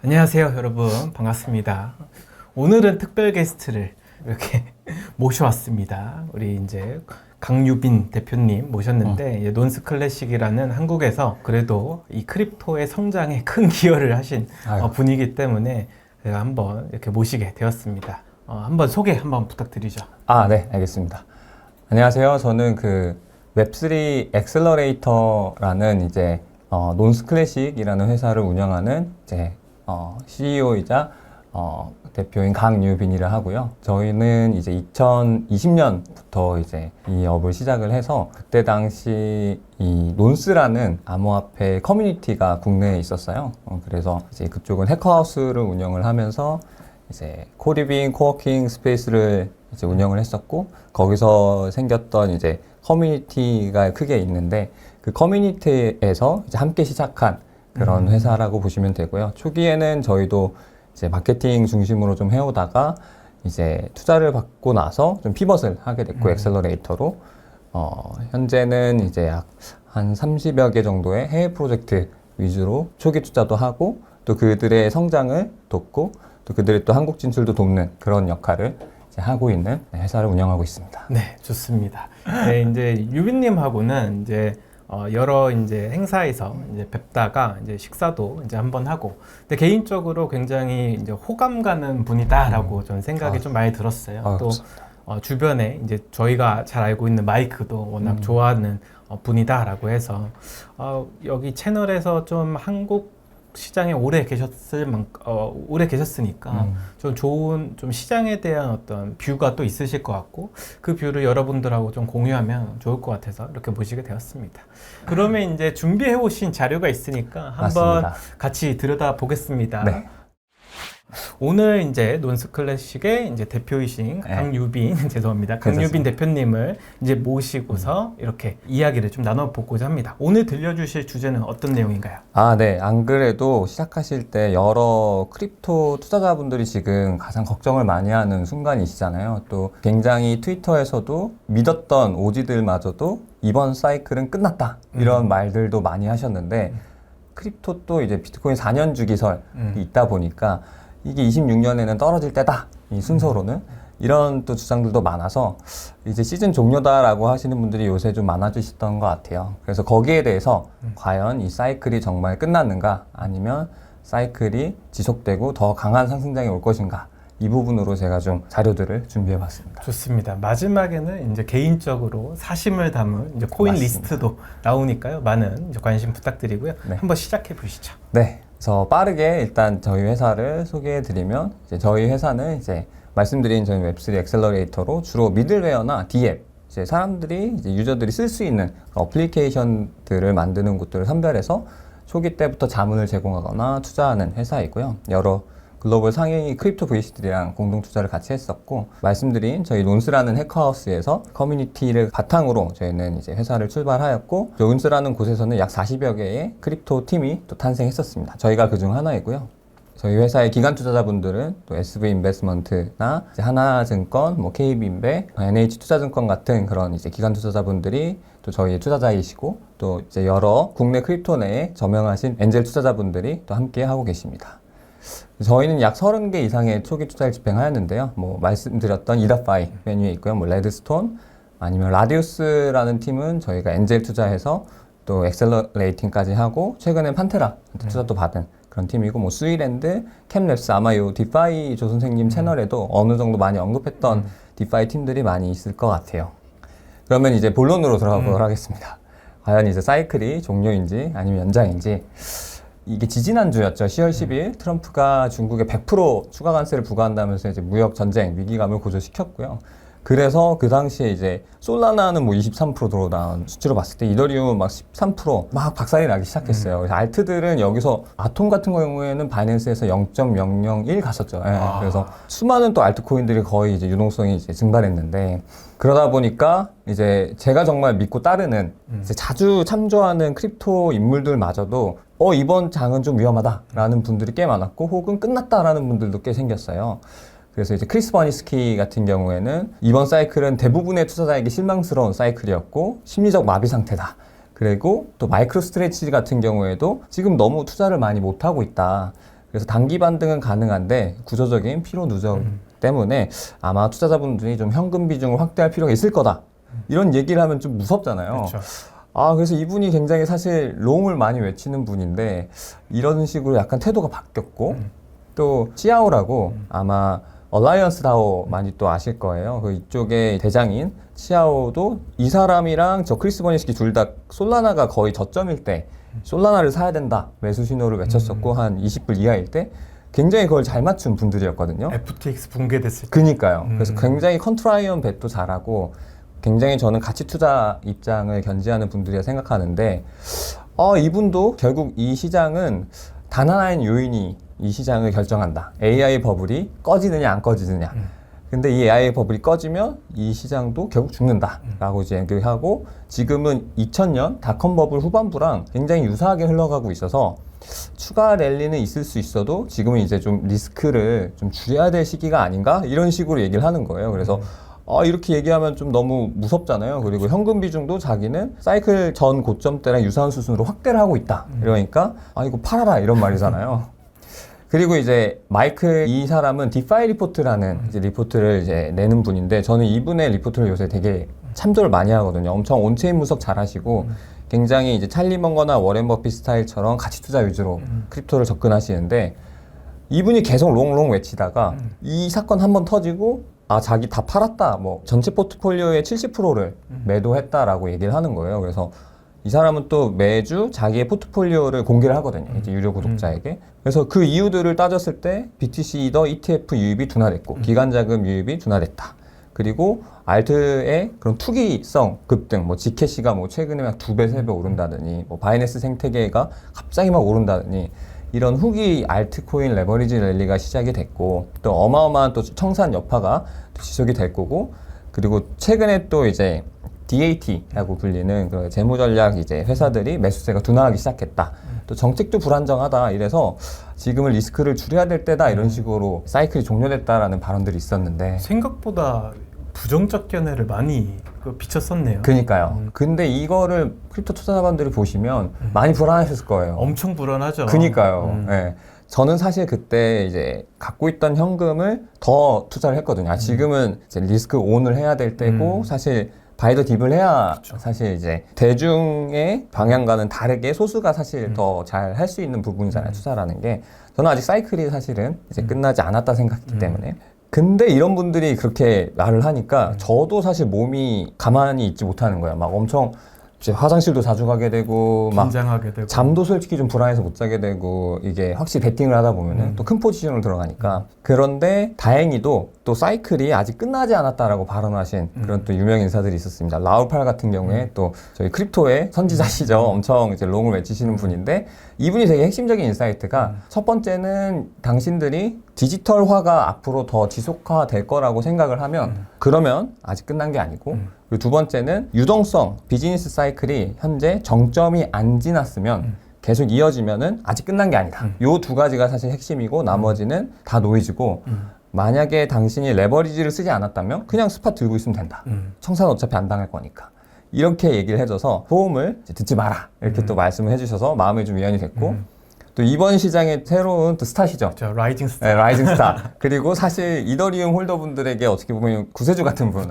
안녕하세요, 여러분. 반갑습니다. 오늘은 특별 게스트를 이렇게 모셔왔습니다. 우리 이제 강유빈 대표님 모셨는데 논스 클래식이라는 한국에서 그래도 이 크립토의 성장에 큰 기여를 하신 분이기 때문에 제가 한번 이렇게 모시게 되었습니다. 한번 소개 한번 부탁드리죠. 네, 알겠습니다. 안녕하세요. 저는 그 웹3 엑셀러레이터라는 이제 논스 클래식이라는 회사를 운영하는 이제 CEO이자 대표인 강유빈이라 하고요. 저희는 이제 2020년부터 이제 이 업을 시작을 해서 그때 당시 이 논스라는 암호화폐 커뮤니티가 국내에 있었어요. 그래서 이제 그쪽은 해커하우스를 운영을 하면서 이제 코리빙 코워킹 스페이스를 이제 운영을 했었고, 거기서 생겼던 이제 커뮤니티가 크게 있는데 그 커뮤니티에서 이제 함께 시작한 그런 회사라고 보시면 되고요. 초기에는 저희도 이제 마케팅 중심으로 좀 해오다가 이제 투자를 받고 나서 좀 피벗을 하게 됐고, 엑셀러레이터로 현재는 이제 약 한 30여 개 정도의 해외 프로젝트 위주로 초기 투자도 하고, 또 그들의 성장을 돕고, 또 그들의 또 한국 진출도 돕는 그런 역할을 이제 하고 있는 회사를 운영하고 있습니다. 네, 좋습니다. 네, 이제 유빈님하고는 이제 여러 이제 행사에서 이제 뵙다가 이제 식사도 이제 한번 하고, 근데 개인적으로 굉장히 이제 호감 가는 분이다라고 저는 생각이 좀 많이 들었어요. 또 주변에 이제 저희가 잘 알고 있는 마이크도 워낙 좋아하는 분이다라고 해서 여기 채널에서 좀 한국 시장에 오래 계셨으니까 좀 좋은 좀 시장에 대한 어떤 뷰가 또 있으실 것 같고, 그 뷰를 여러분들하고 좀 공유하면 좋을 것 같아서 이렇게 모시게 되었습니다. 그러면 이제 준비해 오신 자료가 있으니까 한번 맞습니다. 같이 들여다 보겠습니다. 네. 오늘 이제 논스 클래식의 이제 대표이신 강유빈 죄송합니다. 강유빈 대표님을 이제 모시고서 이렇게 이야기를 좀 나눠보고자 합니다. 오늘 들려주실 주제는 어떤 내용인가요? 네. 안 그래도 시작하실 때 여러 크립토 투자자분들이 지금 가장 걱정을 많이 하는 순간이시잖아요. 또 굉장히 트위터에서도 믿었던 오지들마저도 이번 사이클은 끝났다, 이런 말들도 많이 하셨는데, 크립토 또 이제 비트코인 4년 주기설이 있다 보니까 이게 26년에는 떨어질 때다, 이 순서로는 이런 또 주장들도 많아서 이제 시즌 종료다라고 하시는 분들이 요새 좀 많아지셨던 것 같아요. 그래서 거기에 대해서 과연 이 사이클이 정말 끝났는가, 아니면 사이클이 지속되고 더 강한 상승장이 올 것인가, 이 부분으로 제가 좀 자료들을 준비해 봤습니다. 좋습니다. 마지막에는 이제 개인적으로 사심을 담은 이제 코인 맞습니다. 리스트도 나오니까요. 많은 이제 관심 부탁드리고요. 네. 한번 시작해 보시죠. 네. 그래서 빠르게 일단 저희 회사를 소개해 드리면, 이제 저희 회사는 이제 말씀드린 저희 웹3 엑셀러레이터로 주로 미들웨어나 D앱, 이제 사람들이 이제 유저들이 쓸 수 있는 어플리케이션들을 만드는 곳들을 선별해서 초기 때부터 자문을 제공하거나 투자하는 회사이고요. 여러 글로벌 상위 크립토 VC들이랑 공동 투자를 같이 했었고, 말씀드린 저희 논스라는 해커하우스에서 커뮤니티를 바탕으로 저희는 이제 회사를 출발하였고, 논스라는 곳에서는 약 40여 개의 크립토 팀이 또 탄생했었습니다. 저희가 그중 하나이고요. 저희 회사의 기관 투자자분들은 또 SV 인베스먼트나 하나증권, 뭐 KB인베, NH투자증권 같은 그런 이제 기관 투자자분들이 또 저희의 투자자이시고, 또 이제 여러 국내 크립토 내에 저명하신 엔젤 투자자분들이 또 함께 하고 계십니다. 저희는 약 30개 이상의 초기 투자를 집행하였는데요. 뭐 말씀드렸던 이더파이 메뉴에 있고요. 뭐 레드스톤, 아니면 라디우스라는 팀은 저희가 엔젤 투자해서 또 엑셀러레이팅까지 하고, 최근엔 판테라 투자도 받은 그런 팀이고, 뭐 스위랜드, 캠랩스, 아마 요 디파이 조 선생님 채널에도 어느 정도 많이 언급했던 디파이 팀들이 많이 있을 것 같아요. 그러면 이제 본론으로 들어가 보도록 하겠습니다. 과연 이제 사이클이 종료인지 아니면 연장인지. 이게 지지난주였죠. 10월 10일 트럼프가 중국에 100% 추가 관세를 부과한다면서 이제 무역 전쟁 위기감을 고조시켰고요. 그래서 그 당시에 이제 솔라나는 뭐 23% 들어온 수치로 봤을 때 이더리움은 막 13% 박살이 나기 시작했어요. 그래서 알트들은 여기서 아톰 같은 경우에는 바이낸스에서 0.001 갔었죠. 그래서 수많은 또 알트코인들이 거의 이제 유동성이 이제 증발했는데, 그러다 보니까 이제 제가 정말 믿고 따르는 이제 자주 참조하는 크립토 인물들마저도 이번 장은 좀 위험하다라는 분들이 꽤 많았고, 혹은 끝났다라는 분들도 꽤 생겼어요. 그래서 이제 크리스 버니스키 같은 경우에는 이번 사이클은 대부분의 투자자에게 실망스러운 사이클이었고 심리적 마비 상태다. 그리고 또 마이크로 스트레치 같은 경우에도 지금 너무 투자를 많이 못하고 있다. 그래서 단기 반등은 가능한데 구조적인 피로 누적 때문에 아마 투자자분들이 좀 현금 비중을 확대할 필요가 있을 거다. 이런 얘기를 하면 좀 무섭잖아요. 그렇죠. 그래서 이분이 굉장히 사실 롱을 많이 외치는 분인데 이런 식으로 약간 태도가 바뀌었고 또 치아오라고 아마 얼라이언스 다오 많이 또 아실 거예요. 그 이쪽의 대장인 치아오도 이 사람이랑 저 크리스 버니스키 둘 다 솔라나가 거의 저점일 때 솔라나를 사야 된다 매수 신호를 외쳤었고 한 20불 이하일 때 굉장히 그걸 잘 맞춘 분들이었거든요. FTX 붕괴됐을 때. 그니까요. 그래서 굉장히 컨트라이언 벳도 잘하고 굉장히 저는 가치 투자 입장을 견지하는 분들이라 생각하는데 이분도 결국 이 시장은 단 하나의 요인이 이 시장을 결정한다. AI 버블이 꺼지느냐 안 꺼지느냐. 근데 이 AI 버블이 꺼지면 이 시장도 결국 죽는다라고 이제 얘기하고 지금은 2000년 닷컴 버블 후반부랑 굉장히 유사하게 흘러가고 있어서 추가 랠리는 있을 수 있어도 지금은 이제 좀 리스크를 좀 줄여야 될 시기가 아닌가 이런 식으로 얘기를 하는 거예요. 그래서 이렇게 얘기하면 좀 너무 무섭잖아요. 그리고 현금 비중도 자기는 사이클 전 고점 때랑 유사한 수준으로 확대를 하고 있다. 이러니까 이거 팔아라 이런 말이잖아요. 그리고 이제 마이클 이 사람은 디파이 리포트라는 이제 리포트를 이제 내는 분인데 저는 이분의 리포트를 요새 되게 참조를 많이 하거든요. 엄청 온체인 분석 잘 하시고 굉장히 이제 찰리 먼거나 워렌 버핏 스타일처럼 가치 투자 위주로 크립토를 접근하시는데 이분이 계속 롱롱 외치다가 이 사건 한번 터지고 자기 다 팔았다. 뭐 전체 포트폴리오의 70%를 매도했다라고 얘기를 하는 거예요. 그래서 이 사람은 또 매주 자기의 포트폴리오를 공개를 하거든요. 이제 유료 구독자에게. 그래서 그 이유들을 따졌을 때 BTC 이더 ETF 유입이 둔화됐고 기간 자금 유입이 둔화됐다. 그리고 알트의 그런 투기성 급등, 뭐 지캐시가 뭐 최근에 막 2배, 3배 오른다더니, 뭐 바이낸스 생태계가 갑자기 막 오른다더니 이런 후기 알트코인 레버리지 랠리가 시작이 됐고 또 어마어마한 또 청산 여파가 또 지속이 될 거고 그리고 최근에 또 이제 DAT라고 불리는 그 재무전략 이제 회사들이 매수세가 둔화하기 시작했다. 또 정책도 불안정하다. 이래서 지금은 리스크를 줄여야 될 때다. 이런 식으로 사이클이 종료됐다라는 발언들이 있었는데 생각보다 부정적 견해를 많이 비쳤었네요. 그니까요. 근데 이거를 크립토 투자자분들이 보시면 많이 불안하셨을 거예요. 엄청 불안하죠. 그니까요. 네. 저는 사실 그때 이제 갖고 있던 현금을 더 투자를 했거든요. 지금은 이제 리스크 온을 해야 될 때고 사실 바이더 딥을 해야 그쵸. 사실 이제 대중의 방향과는 다르게 소수가 사실 더 잘 할 수 있는 부분이잖아요. 투자라는 게. 저는 아직 사이클이 사실은 이제 끝나지 않았다 생각했기 때문에. 근데 이런 분들이 그렇게 말을 하니까 저도 사실 몸이 가만히 있지 못하는 거예요. 막 엄청 이제 화장실도 자주 가게 되고 막 긴장하게 되고 잠도 솔직히 좀 불안해서 못 자게 되고 이게 확실히 베팅을 하다 보면은 또 큰 포지션으로 들어가니까 그런데 다행히도 또 사이클이 아직 끝나지 않았다라고 발언하신 그런 또 유명 인사들이 있었습니다. 라울팔 같은 경우에 또 저희 크립토의 선지자시죠. 엄청 이제 롱을 외치시는 분인데 이분이 되게 핵심적인 인사이트가 첫 번째는 당신들이 디지털화가 앞으로 더 지속화될 거라고 생각을 하면 그러면 아직 끝난 게 아니고 그리고 두 번째는 유동성 비즈니스 사이클이 현재 정점이 안 지났으면 계속 이어지면은 아직 끝난 게 아니다. 요 두 가지가 사실 핵심이고 나머지는 다 노이즈고 만약에 당신이 레버리지를 쓰지 않았다면 그냥 스팟 들고 있으면 된다. 청산 어차피 안 당할 거니까. 이렇게 얘기를 해줘서 소음을 듣지 마라. 이렇게 또 말씀을 해주셔서 마음이 좀 위안이 됐고 또 이번 시장의 새로운 또 스타시죠. 자, 라이징 스타. 네, 라이징 스타. 그리고 사실 이더리움 홀더분들에게 어떻게 보면 구세주 같은 분.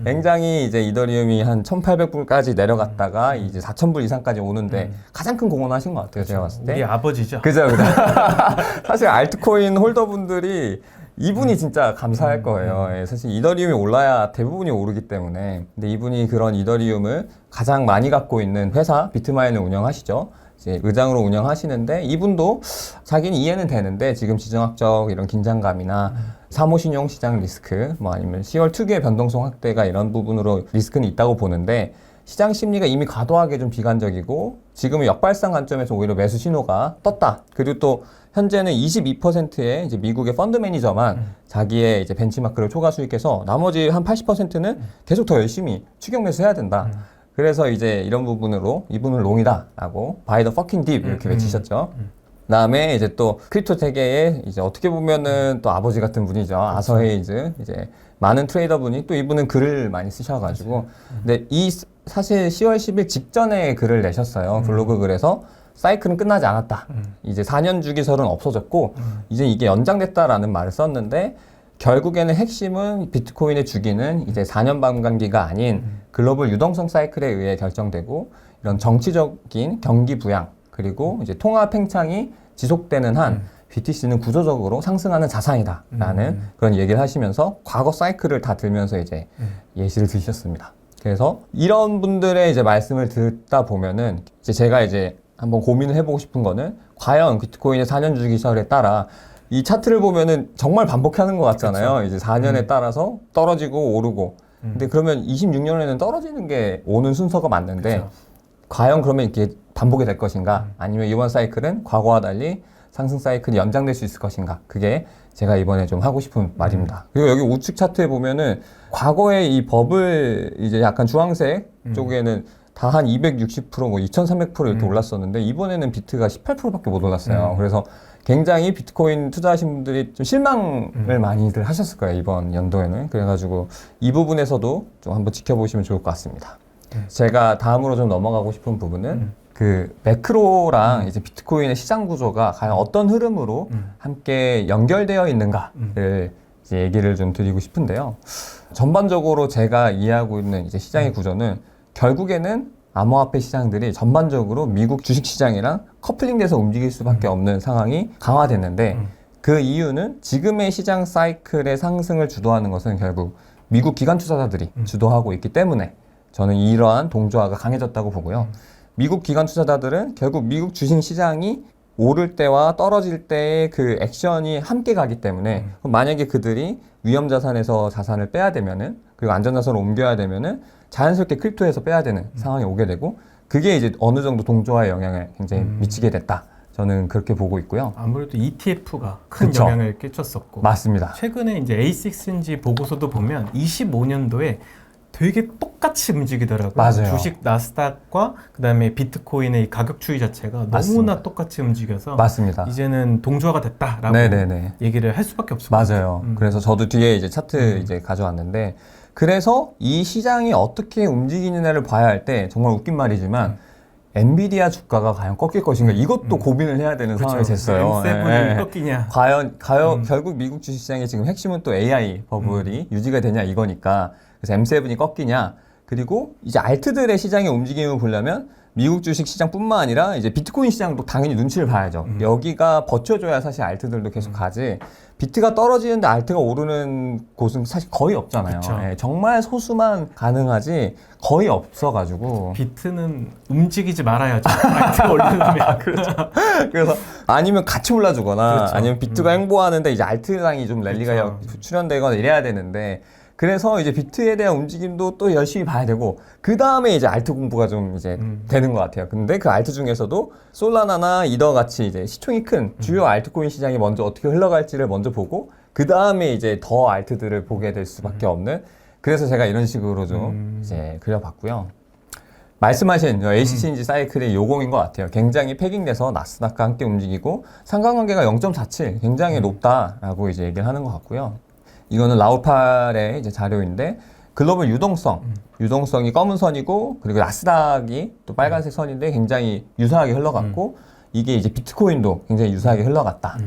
굉장히 이제 이더리움이 한 1,800불까지 내려갔다가 이제 4,000불 이상까지 오는데 가장 큰 공헌 하신 것 같아요. 제가 봤을 때. 우리 아버지죠. 그죠. 사실 알트코인 홀더분들이 이분이 진짜 감사할 거예요. 예, 사실 이더리움이 올라야 대부분이 오르기 때문에. 근데 이분이 그런 이더리움을 가장 많이 갖고 있는 회사 비트마인을 운영하시죠. 이제 의장으로 운영하시는데 이분도 자기는 이해는 되는데 지금 지정학적 이런 긴장감이나 사모신용 시장 리스크 뭐 아니면 10월 특유의 변동성 확대가 이런 부분으로 리스크는 있다고 보는데 시장 심리가 이미 과도하게 좀 비관적이고 지금은 역발상 관점에서 오히려 매수 신호가 떴다. 그리고 또 현재는 22%의 이제 미국의 펀드 매니저만 자기의 이제 벤치마크를 초과 수익해서 나머지 한 80%는 계속 더 열심히 추격 매수해야 된다. 그래서 이제 이런 부분으로 이분은 롱이다라고 buy the fucking dip 이렇게 외치셨죠. 그다음에 이제 또 크립토 세계에 이제 어떻게 보면은 또 아버지 같은 분이죠. 아서 헤이즈 이제 많은 트레이더 분이 또 이분은 글을 많이 쓰셔가지고 근데 이 사실 10월 10일 직전에 글을 내셨어요. 블로그 글에서 사이클은 끝나지 않았다. 이제 4년 주기설은 없어졌고 이제 이게 연장됐다라는 말을 썼는데 결국에는 핵심은 비트코인의 주기는 이제 4년 반감기가 아닌 글로벌 유동성 사이클에 의해 결정되고 이런 정치적인 경기 부양 그리고 이제 통화 팽창이 지속되는 한 BTC는 구조적으로 상승하는 자산이다라는 그런 얘기를 하시면서 과거 사이클을 다 들면서 이제 예시를 드셨습니다. 그래서 이런 분들의 이제 말씀을 듣다 보면은 이제 제가 이제 한번 고민을 해보고 싶은 거는 과연 비트코인의 4년 주기설에 따라 이 차트를 보면은 정말 반복하는 것 같잖아요. 이제 4년에 따라서 떨어지고 오르고. 근데 그러면 26년에는 떨어지는 게 오는 순서가 맞는데 그쵸. 과연 그러면 이렇게 반복이 될 것인가? 아니면 이번 사이클은 과거와 달리 상승 사이클이 연장될 수 있을 것인가? 그게 제가 이번에 좀 하고 싶은 말입니다. 그리고 여기 우측 차트에 보면은 과거에 이 버블 이제 약간 주황색 쪽에는 다 한 260%, 뭐 2,300% 이렇게 올랐었는데 이번에는 비트가 18%밖에 못 올랐어요. 그래서 굉장히 비트코인 투자하신 분들이 좀 실망을 많이들 하셨을 거예요, 이번 연도에는. 그래가지고 이 부분에서도 좀 한번 지켜보시면 좋을 것 같습니다. 제가 다음으로 좀 넘어가고 싶은 부분은 그 매크로랑 이제 비트코인의 시장 구조가 과연 어떤 흐름으로 함께 연결되어 있는가를 이제 얘기를 좀 드리고 싶은데요. 전반적으로 제가 이해하고 있는 이제 시장의 구조는 결국에는 암호화폐 시장들이 전반적으로 미국 주식시장이랑 커플링돼서 움직일 수밖에 없는 상황이 강화됐는데 그 이유는 지금의 시장 사이클의 상승을 주도하는 것은 결국 미국 기관 투자자들이 주도하고 있기 때문에 저는 이러한 동조화가 강해졌다고 보고요. 미국 기관 투자자들은 결국 미국 주식시장이 오를 때와 떨어질 때의 그 액션이 함께 가기 때문에 그럼 만약에 그들이 위험자산에서 자산을 빼야 되면은 그리고 안전자산으로 옮겨야 되면은 자연스럽게 크립토에서 빼야 되는 상황이 오게 되고 그게 이제 어느 정도 동조화에 영향을 굉장히 미치게 됐다. 저는 그렇게 보고 있고요. 아무래도 ETF가 큰 그쵸. 영향을 끼쳤었고 맞습니다. 최근에 이제 A6인지 보고서도 보면 25년도에 되게 똑같이 움직이더라고요. 맞아요. 주식 나스닥과 그다음에 비트코인의 이 가격 추이 자체가 맞습니다. 너무나 똑같이 움직여서 맞습니다. 이제는 동조화가 됐다라고 네네네. 얘기를 할 수밖에 없을 것 맞아요. 같아요. 그래서 저도 뒤에 이제 차트 이제 가져왔는데 그래서 이 시장이 어떻게 움직이느냐를 봐야 할 때 정말 웃긴 말이지만 엔비디아 주가가 과연 꺾일 것인가 이것도 고민을 해야 되는 상황이 됐어요. M7이 예, 예. 꺾이냐? 과연 결국 미국 주식시장의 지금 핵심은 또 AI 버블이 유지가 되냐 이거니까 그래서 M7이 꺾이냐 그리고 이제 알트들의 시장의 움직임을 보려면 미국 주식 시장뿐만 아니라 이제 비트코인 시장도 당연히 눈치를 봐야죠. 여기가 버텨줘야 사실 알트들도 계속 가지. 비트가 떨어지는데 알트가 오르는 곳은 사실 거의 없잖아요. 예, 정말 소수만 가능하지 거의 없어가지고. 비트는 움직이지 말아야죠. 비트 올리려면. 그렇죠. 그래서 아니면 같이 올라주거나 그렇죠. 아니면 비트가 횡보하는데 이제 알트랑이 좀 랠리가 그렇죠. 출현되거나 이래야 되는데 그래서 이제 비트에 대한 움직임도 또 열심히 봐야 되고 그 다음에 이제 알트 공부가 좀 이제 되는 것 같아요. 근데 그 알트 중에서도 솔라나나 이더 같이 이제 시총이 큰 주요 알트코인 시장이 먼저 어떻게 흘러갈지를 먼저 보고 그 다음에 이제 더 알트들을 보게 될 수밖에 없는 그래서 제가 이런 식으로 좀 이제 그려봤고요. 말씀하신 ACC인지 사이클의 요공인 것 같아요. 굉장히 패깅돼서 나스닥과 함께 움직이고 상관관계가 0.47 굉장히 높다라고 이제 얘기를 하는 것 같고요. 이거는 라우팔의 이제 자료인데 글로벌 유동성이 검은 선이고 그리고 나스닥이 또 빨간색 선인데 굉장히 유사하게 흘러갔고 이게 이제 비트코인도 굉장히 유사하게 흘러갔다.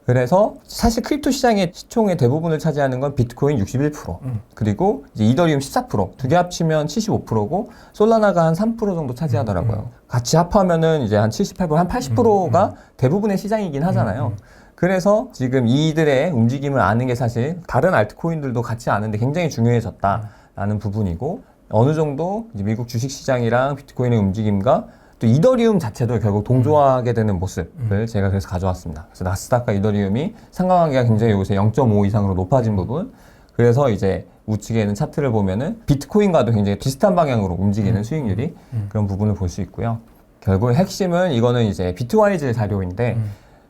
그래서 사실 크립토 시장의 시총의 대부분을 차지하는 건 비트코인 61% 그리고 이제 이더리움 14% 두 개 합치면 75%고 솔라나가 한 3% 정도 차지하더라고요. 같이 합하면은 이제 한 78%, 한 80%가 대부분의 시장이긴 하잖아요. 그래서 지금 이들의 움직임을 아는 게 사실 다른 알트코인들도 같이 아는데 굉장히 중요해졌다라는 부분이고 어느 정도 이제 미국 주식시장이랑 비트코인의 움직임과 또 이더리움 자체도 결국 동조하게 되는 모습을 제가 그래서 가져왔습니다. 그래서 나스닥과 이더리움이 상관관계가 굉장히 요새 0.5 이상으로 높아진 부분 그래서 이제 우측에 있는 차트를 보면은 비트코인과도 굉장히 비슷한 방향으로 움직이는 수익률이 그런 부분을 볼 수 있고요. 결국 핵심은 이거는 이제 비트와이즈 자료인데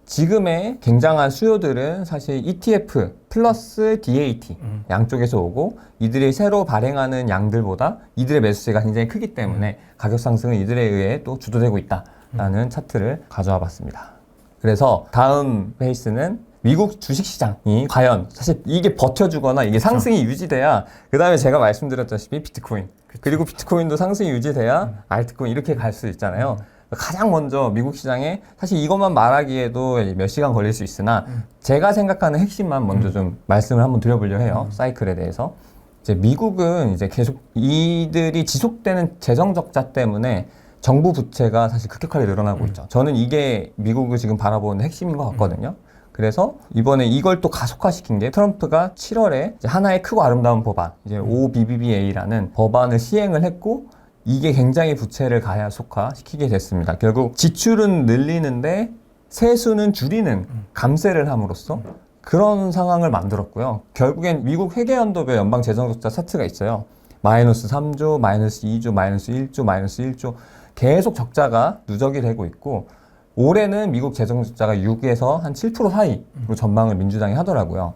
지금의 굉장한 수요들은 사실 ETF 플러스 DAT 양쪽에서 오고 이들이 새로 발행하는 양들보다 이들의 매수세가 굉장히 크기 때문에 가격 상승은 이들에 의해 또 주도되고 있다라는 차트를 가져와 봤습니다. 그래서 다음 페이스는 미국 주식시장이 과연 사실 이게 버텨주거나 이게 상승이 유지돼야 그 다음에 제가 말씀드렸다시피 비트코인 그리고 비트코인도 상승이 유지돼야 알트코인 이렇게 갈 수 있잖아요. 가장 먼저 미국 시장에 사실 이것만 말하기에도 몇 시간 걸릴 수 있으나 제가 생각하는 핵심만 먼저 좀 말씀을 한번 드려보려 해요. 사이클에 대해서. 이제 미국은 이제 계속 이들이 지속되는 재정 적자 때문에 정부 부채가 사실 급격하게 늘어나고 있죠. 저는 이게 미국을 지금 바라보는 핵심인 것 같거든요. 그래서 이번에 이걸 또 가속화시킨 게 트럼프가 7월에 이제 하나의 크고 아름다운 법안, 이제 OBBBA라는 법안을 시행을 했고 이게 굉장히 부채를 가속화시키게 됐습니다. 결국 지출은 늘리는데 세수는 줄이는 감세를 함으로써 그런 상황을 만들었고요. 결국엔 미국 회계연도별 연방재정적자 차트가 있어요. 마이너스 3조, 마이너스 2조, 마이너스 1조, 마이너스 1조 계속 적자가 누적이 되고 있고 올해는 미국 재정적자가 6에서 한 7% 사이로 전망을 민주당이 하더라고요.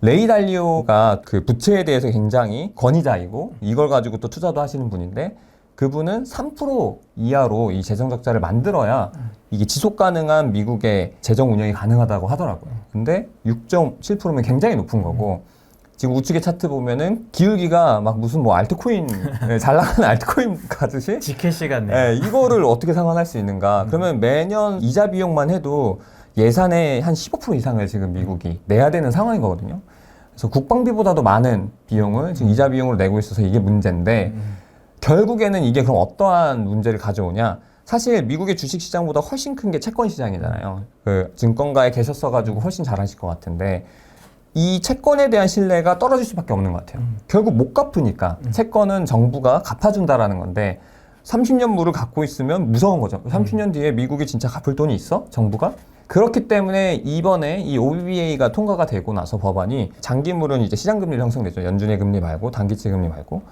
레이 달리오가 그 부채에 대해서 굉장히 권위자이고 이걸 가지고 또 투자도 하시는 분인데 그분은 3% 이하로 이 재정적자를 만들어야 이게 지속 가능한 미국의 재정 운영이 가능하다고 하더라고요. 근데 6.7%면 굉장히 높은 거고 지금 우측의 차트 보면은 기울기가 막 무슨 뭐 알트코인 잘 나가는 알트코인 가듯이 지켓이 같네요. 네, 이거를 어떻게 상환할 수 있는가? 그러면 매년 이자 비용만 해도 예산의 한 15% 이상을 지금 미국이 내야 되는 상황인 거거든요. 그래서 국방비보다도 많은 비용을 지금 이자 비용으로 내고 있어서 이게 문제인데 결국에는 이게 그럼 어떠한 문제를 가져오냐? 사실 미국의 주식 시장보다 훨씬 큰 게 채권 시장이잖아요. 그 증권가에 계셨어가지고 훨씬 잘하실 것 같은데 이 채권에 대한 신뢰가 떨어질 수밖에 없는 것 같아요. 결국 못 갚으니까 채권은 정부가 갚아준다라는 건데 30년 물을 갖고 있으면 무서운 거죠. 30년 뒤에 미국이 진짜 갚을 돈이 있어? 정부가? 그렇기 때문에 이번에 이 OBBA가 통과가 되고 나서 법안이 장기물은 이제 시장금리로 형성되죠. 연준의 금리 말고 단기채 금리 말고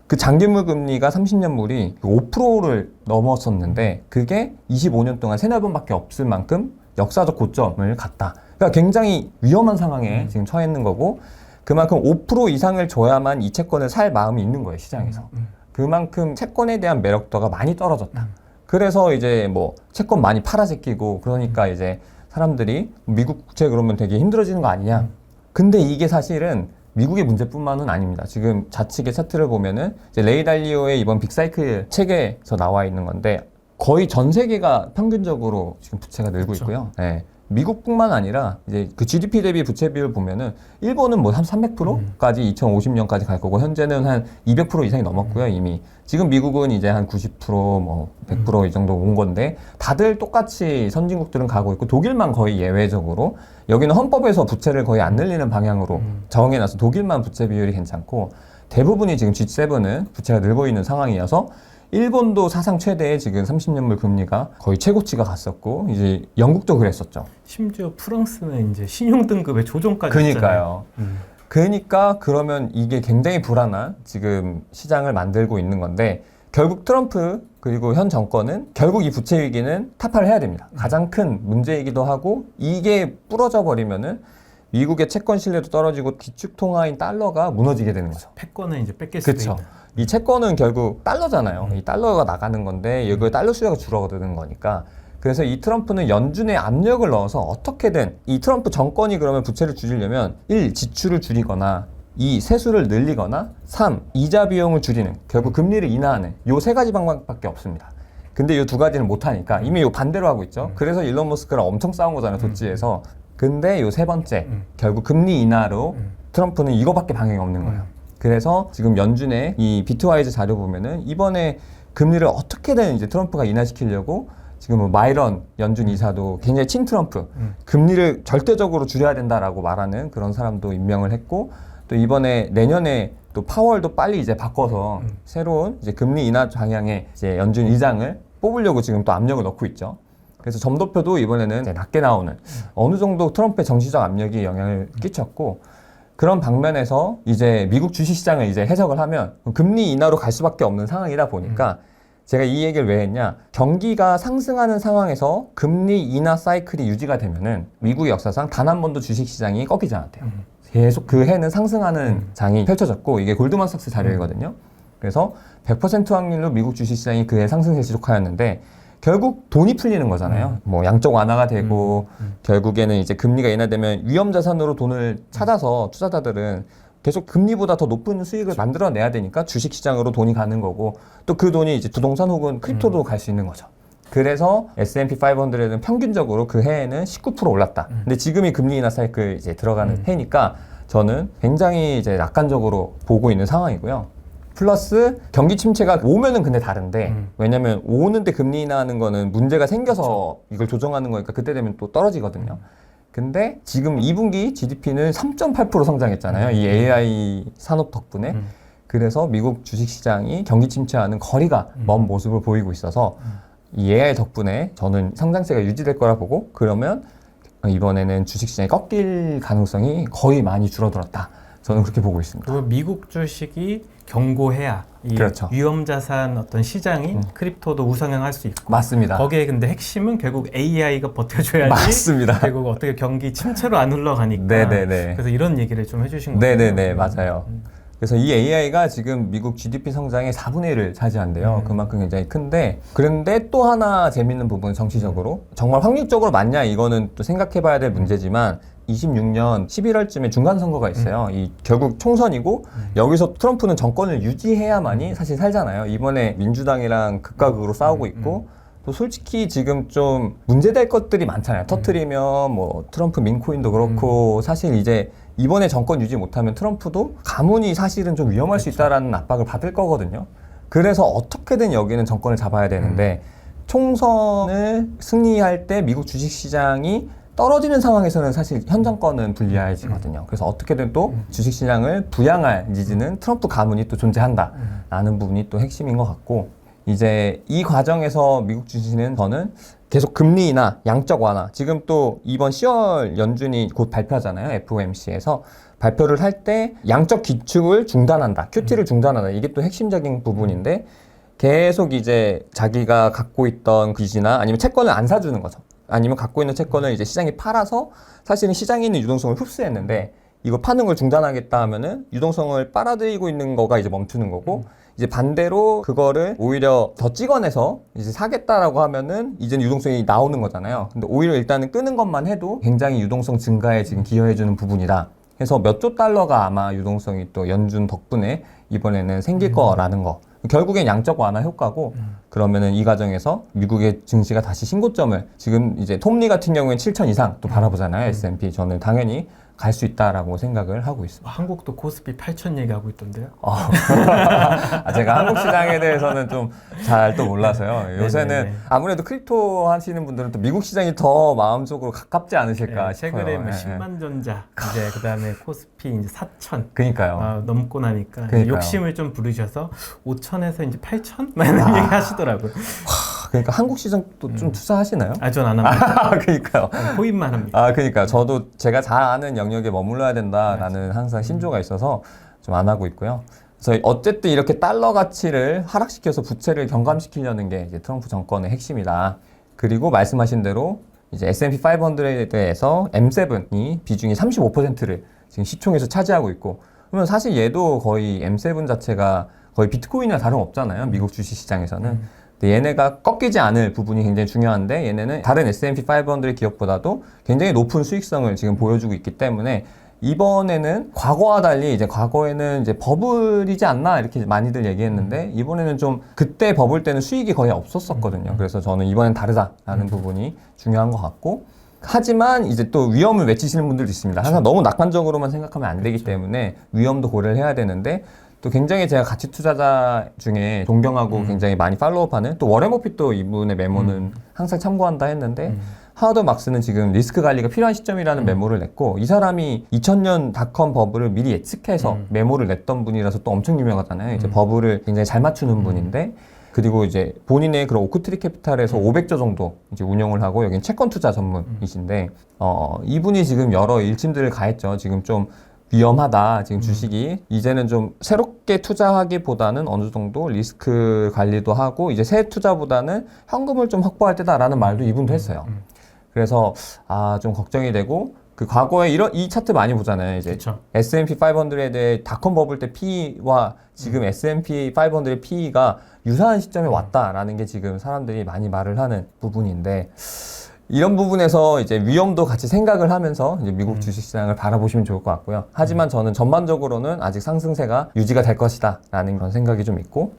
그 장기물 금리가 30년 물이 5%를 넘었었는데 그게 25년 동안 세네 번밖에 없을 만큼 역사적 고점을 갔다. 그러니까 굉장히 위험한 상황에 지금 처해 있는 거고 그만큼 5% 이상을 줘야만 이 채권을 살 마음이 있는 거예요, 시장에서. 그만큼 채권에 대한 매력도가 많이 떨어졌다. 그래서 이제 뭐 채권 많이 팔아 제끼고 그러니까 이제 사람들이 미국 국채 그러면 되게 힘들어지는 거 아니냐. 근데 이게 사실은 미국의 문제뿐만은 아닙니다. 지금 좌측의 차트를 보면은 이제 레이 달리오의 이번 빅사이클 책에서 나와 있는 건데 거의 전 세계가 평균적으로 지금 부채가 늘고 그렇죠. 있고요. 네. 미국뿐만 아니라 이제 그 GDP 대비 부채 비율 보면은 일본은 뭐 한 300%까지 2050년까지 갈 거고 현재는 한 200% 이상이 넘었고요, 이미. 지금 미국은 이제 한 90%뭐 100% 이 정도 온 건데 다들 똑같이 선진국들은 가고 있고 독일만 거의 예외적으로 여기는 헌법에서 부채를 거의 안 늘리는 방향으로 정해놔서 독일만 부채 비율이 괜찮고 대부분이 지금 G7은 부채가 늘고 있는 상황이어서 일본도 사상 최대의 지금 30년물 금리가 거의 최고치가 갔었고 이제 영국도 그랬었죠. 심지어 프랑스는 이제 신용 등급의 조정까지 그러니까요. 했잖아요. 그러니까 그러면 이게 굉장히 불안한 지금 시장을 만들고 있는 건데 결국 트럼프 그리고 현 정권은 결국 이 부채 위기는 타파를 해야 됩니다. 가장 큰 문제이기도 하고 이게 부러져 버리면은 미국의 채권 신뢰도 떨어지고 기축 통화인 달러가 무너지게 되는 거죠. 패권은 이제 뺏길 수도 그렇죠. 있는. 이 채권은 결국 달러잖아요. 이 달러가 나가는 건데 이거 달러 수요가 줄어드는 거니까. 그래서 이 트럼프는 연준에 압력을 넣어서 어떻게든 이 트럼프 정권이 그러면 부채를 줄이려면 1. 지출을 줄이거나 2. 세수를 늘리거나 3. 이자 비용을 줄이는 결국 금리를 인하하는 요 세 가지 방법밖에 없습니다. 근데 이 두 가지는 못하니까 이미 요 반대로 하고 있죠. 그래서 일론 머스크랑 엄청 싸운 거잖아요. 도지에서. 근데 요 세 번째 결국 금리 인하로 트럼프는 이거밖에 방향이 없는 거예요. 그래서 지금 연준의 이 비트와이즈 자료 보면은 이번에 금리를 어떻게든 이제 트럼프가 인하시키려고 지금 뭐 마이런 연준 이사도 굉장히 친 트럼프 금리를 절대적으로 줄여야 된다라고 말하는 그런 사람도 임명을 했고 또 이번에 내년에 또 파월도 빨리 이제 바꿔서 새로운 이제 금리 인하 방향의 이제 연준 의장을 뽑으려고 지금 또 압력을 넣고 있죠. 그래서 점도표도 이번에는 이제 낮게 나오는 어느 정도 트럼프의 정치적 압력이 영향을 끼쳤고 그런 방면에서 이제 미국 주식시장을 이제 해석을 하면 금리 인하로 갈 수밖에 없는 상황이다 보니까 제가 이 얘기를 왜 했냐. 경기가 상승하는 상황에서 금리 인하 사이클이 유지가 되면은 미국의 역사상 단 한 번도 주식시장이 꺾이지 않았대요. 계속 그 해는 상승하는 장이 펼쳐졌고 이게 골드만삭스 자료이거든요. 그래서 100% 확률로 미국 주식시장이 그 해 상승세 지속하였는데 결국 돈이 풀리는 거잖아요. 뭐 양적 완화가 되고 결국에는 이제 금리가 인하되면 위험 자산으로 돈을 찾아서 투자자들은 계속 금리보다 더 높은 수익을 만들어내야 되니까 주식 시장으로 돈이 가는 거고 또 그 돈이 이제 부동산 혹은 크립토도 갈 수 있는 거죠. 그래서 S&P 500은 평균적으로 그 해에는 19% 올랐다. 근데 지금이 금리 인하 사이클 이제 들어가는 해니까 저는 굉장히 이제 낙관적으로 보고 있는 상황이고요. 플러스 경기 침체가 오면은 근데 다른데 왜냐면 오는데 금리 인하하는 거는 문제가 생겨서 이걸 조정하는 거니까 그때 되면 또 떨어지거든요. 근데 지금 2분기 GDP는 3.8% 성장했잖아요. 이 AI 산업 덕분에. 그래서 미국 주식시장이 경기 침체와는 거리가 먼 모습을 보이고 있어서 이 AI 덕분에 저는 성장세가 유지될 거라 보고 그러면 이번에는 주식시장이 꺾일 가능성이 거의 많이 줄어들었다. 저는 그렇게 보고 있습니다. 그리고 미국 주식이 견고해야 이 그렇죠. 위험자산 어떤 시장이 크립토도 우상향할 수 있고 맞습니다. 거기에 근데 핵심은 결국 AI가 버텨줘야지 맞습니다. 결국 어떻게 경기 침체로 안 흘러가니까 네네네. 그래서 이런 얘기를 좀 해주신 거예요. 네네네, 맞아요. 그래서 이 AI가 지금 미국 GDP 성장의 4분의 1을 차지한대요. 그만큼 굉장히 큰데, 그런데 또 하나 재밌는 부분은 정치적으로 정말 확률적으로 맞냐 이거는 또 생각해봐야 될 문제지만 26년 11월쯤에 중간선거가 있어요. 이 결국 총선이고 여기서 트럼프는 정권을 유지해야만이 사실 살잖아요. 이번에 민주당이랑 극과 극으로 싸우고 있고 또 솔직히 지금 좀 문제될 것들이 많잖아요. 터트리면 뭐 트럼프 민코인도 그렇고 사실 이제 이번에 정권 유지 못하면 트럼프도 가문이 사실은 좀 위험할 수 있다라는 압박을 받을 거거든요. 그래서 어떻게든 여기는 정권을 잡아야 되는데 총선을 승리할 때 미국 주식시장이 떨어지는 상황에서는 사실 현 정권은 불리해지거든요. 그래서 어떻게든 또 주식시장을 부양할 니즈는 트럼프 가문이 또 존재한다라는 부분이 또 핵심인 것 같고 이제 이 과정에서 미국 주식은 저는 계속 금리 인하, 양적 완화. 지금 또 이번 10월 연준이 곧 발표하잖아요. FOMC에서 발표를 할 때 양적 기축을 중단한다. QT를 중단한다. 이게 또 핵심적인 부분인데 계속 이제 자기가 갖고 있던 빚이나 아니면 채권을 안 사주는 거죠. 아니면 갖고 있는 채권을 이제 시장에 팔아서 사실은 시장에 있는 유동성을 흡수했는데 이거 파는 걸 중단하겠다 하면은 유동성을 빨아들이고 있는 거가 이제 멈추는 거고 이제 반대로 그거를 오히려 더 찍어내서 이제 사겠다라고 하면은 이제는 유동성이 나오는 거잖아요. 근데 오히려 일단은 끄는 것만 해도 굉장히 유동성 증가에 지금 기여해주는 부분이다. 해서 몇 조 달러가 아마 유동성이 또 연준 덕분에 이번에는 생길 거라는 거. 결국엔 양적 완화 효과고 그러면은 이 과정에서 미국의 증시가 다시 신고점을 지금 이제 톱니 같은 경우엔 7천 이상 또 바라보잖아요. S&P. 저는 당연히 갈 수 있다라고 생각을 하고 있습니다. 한국도 코스피 8천 얘기하고 있던데요. 제가 한국 시장에 대해서는 좀 잘 또 몰라서요. 요새는 네네네. 아무래도 크립토 하시는 분들은 또 미국 시장이 더 마음속으로 가깝지 않으실까 네, 싶어요. 최근에 뭐 예, 10만 전자 이제 그다음에 코스피 이제 4천 그러니까요. 넘고 나니까 그러니까요. 욕심을 좀 부르셔서 5천에서 이제 8천 막 이런 얘기 하시더라고요. 그러니까 한국 시장도 좀 투자하시나요? 전 안 합니다. 그러니까요. 코인만 합니다. 그러니까 저도 제가 잘 아는 영역에 머물러야 된다라는 항상 신조가 있어서 좀 안 하고 있고요. 그래서 어쨌든 이렇게 달러 가치를 하락시켜서 부채를 경감시키려는 게 이제 트럼프 정권의 핵심이다. 그리고 말씀하신 대로 이제 S&P 500에 대해서 M7이 비중이 35%를 지금 시총에서 차지하고 있고 그러면 사실 얘도 거의 M7 자체가 거의 비트코인이나 다름없잖아요. 미국 주식 시장에서는. 근데 얘네가 꺾이지 않을 부분이 굉장히 중요한데 얘네는 다른 S&P 500 기업보다도 굉장히 높은 수익성을 지금 보여주고 있기 때문에 이번에는 과거와 달리 이제 과거에는 이제 버블이지 않나 이렇게 많이들 얘기했는데 이번에는 좀 그때 버블 때는 수익이 거의 없었거든요. 그래서 저는 이번엔 다르다라는 부분이 중요한 것 같고 하지만 이제 또 위험을 외치시는 분들도 있습니다. 항상 너무 낙관적으로만 생각하면 안 되기 때문에 위험도 고려를 해야 되는데 또 굉장히 제가 가치 투자자 중에 존경하고 굉장히 많이 팔로우하는 또 워렌 버핏도 이분의 메모는 항상 참고한다 했는데 하워드 막스는 지금 리스크 관리가 필요한 시점이라는 메모를 냈고 이 사람이 2000년 닷컴 버블을 미리 예측해서 메모를 냈던 분이라서 또 엄청 유명하잖아요. 이제 버블을 굉장히 잘 맞추는 분인데 그리고 이제 본인의 그런 오크트리 캐피탈에서 500조 정도 이제 운영을 하고 여긴 채권 투자 전문이신데 이분이 지금 여러 일침들을 가했죠. 지금 좀 위험하다. 지금 주식이 이제는 좀 새롭게 투자하기보다는 어느 정도 리스크 관리도 하고 이제 새 투자보다는 현금을 좀 확보할 때다라는 말도 이분도 했어요. 그래서 좀 걱정이 되고 그 과거에 이 차트 많이 보잖아요. 이제 그쵸. S&P 500의 닷컴 버블 때 P와 지금 S&P 500의 P가 유사한 시점에 왔다라는 게 지금 사람들이 많이 말을 하는 부분인데 이런 부분에서 이제 위험도 같이 생각을 하면서 이제 미국 주식시장을 바라보시면 좋을 것 같고요. 하지만 저는 전반적으로는 아직 상승세가 유지가 될 것이다라는 그런 생각이 좀 있고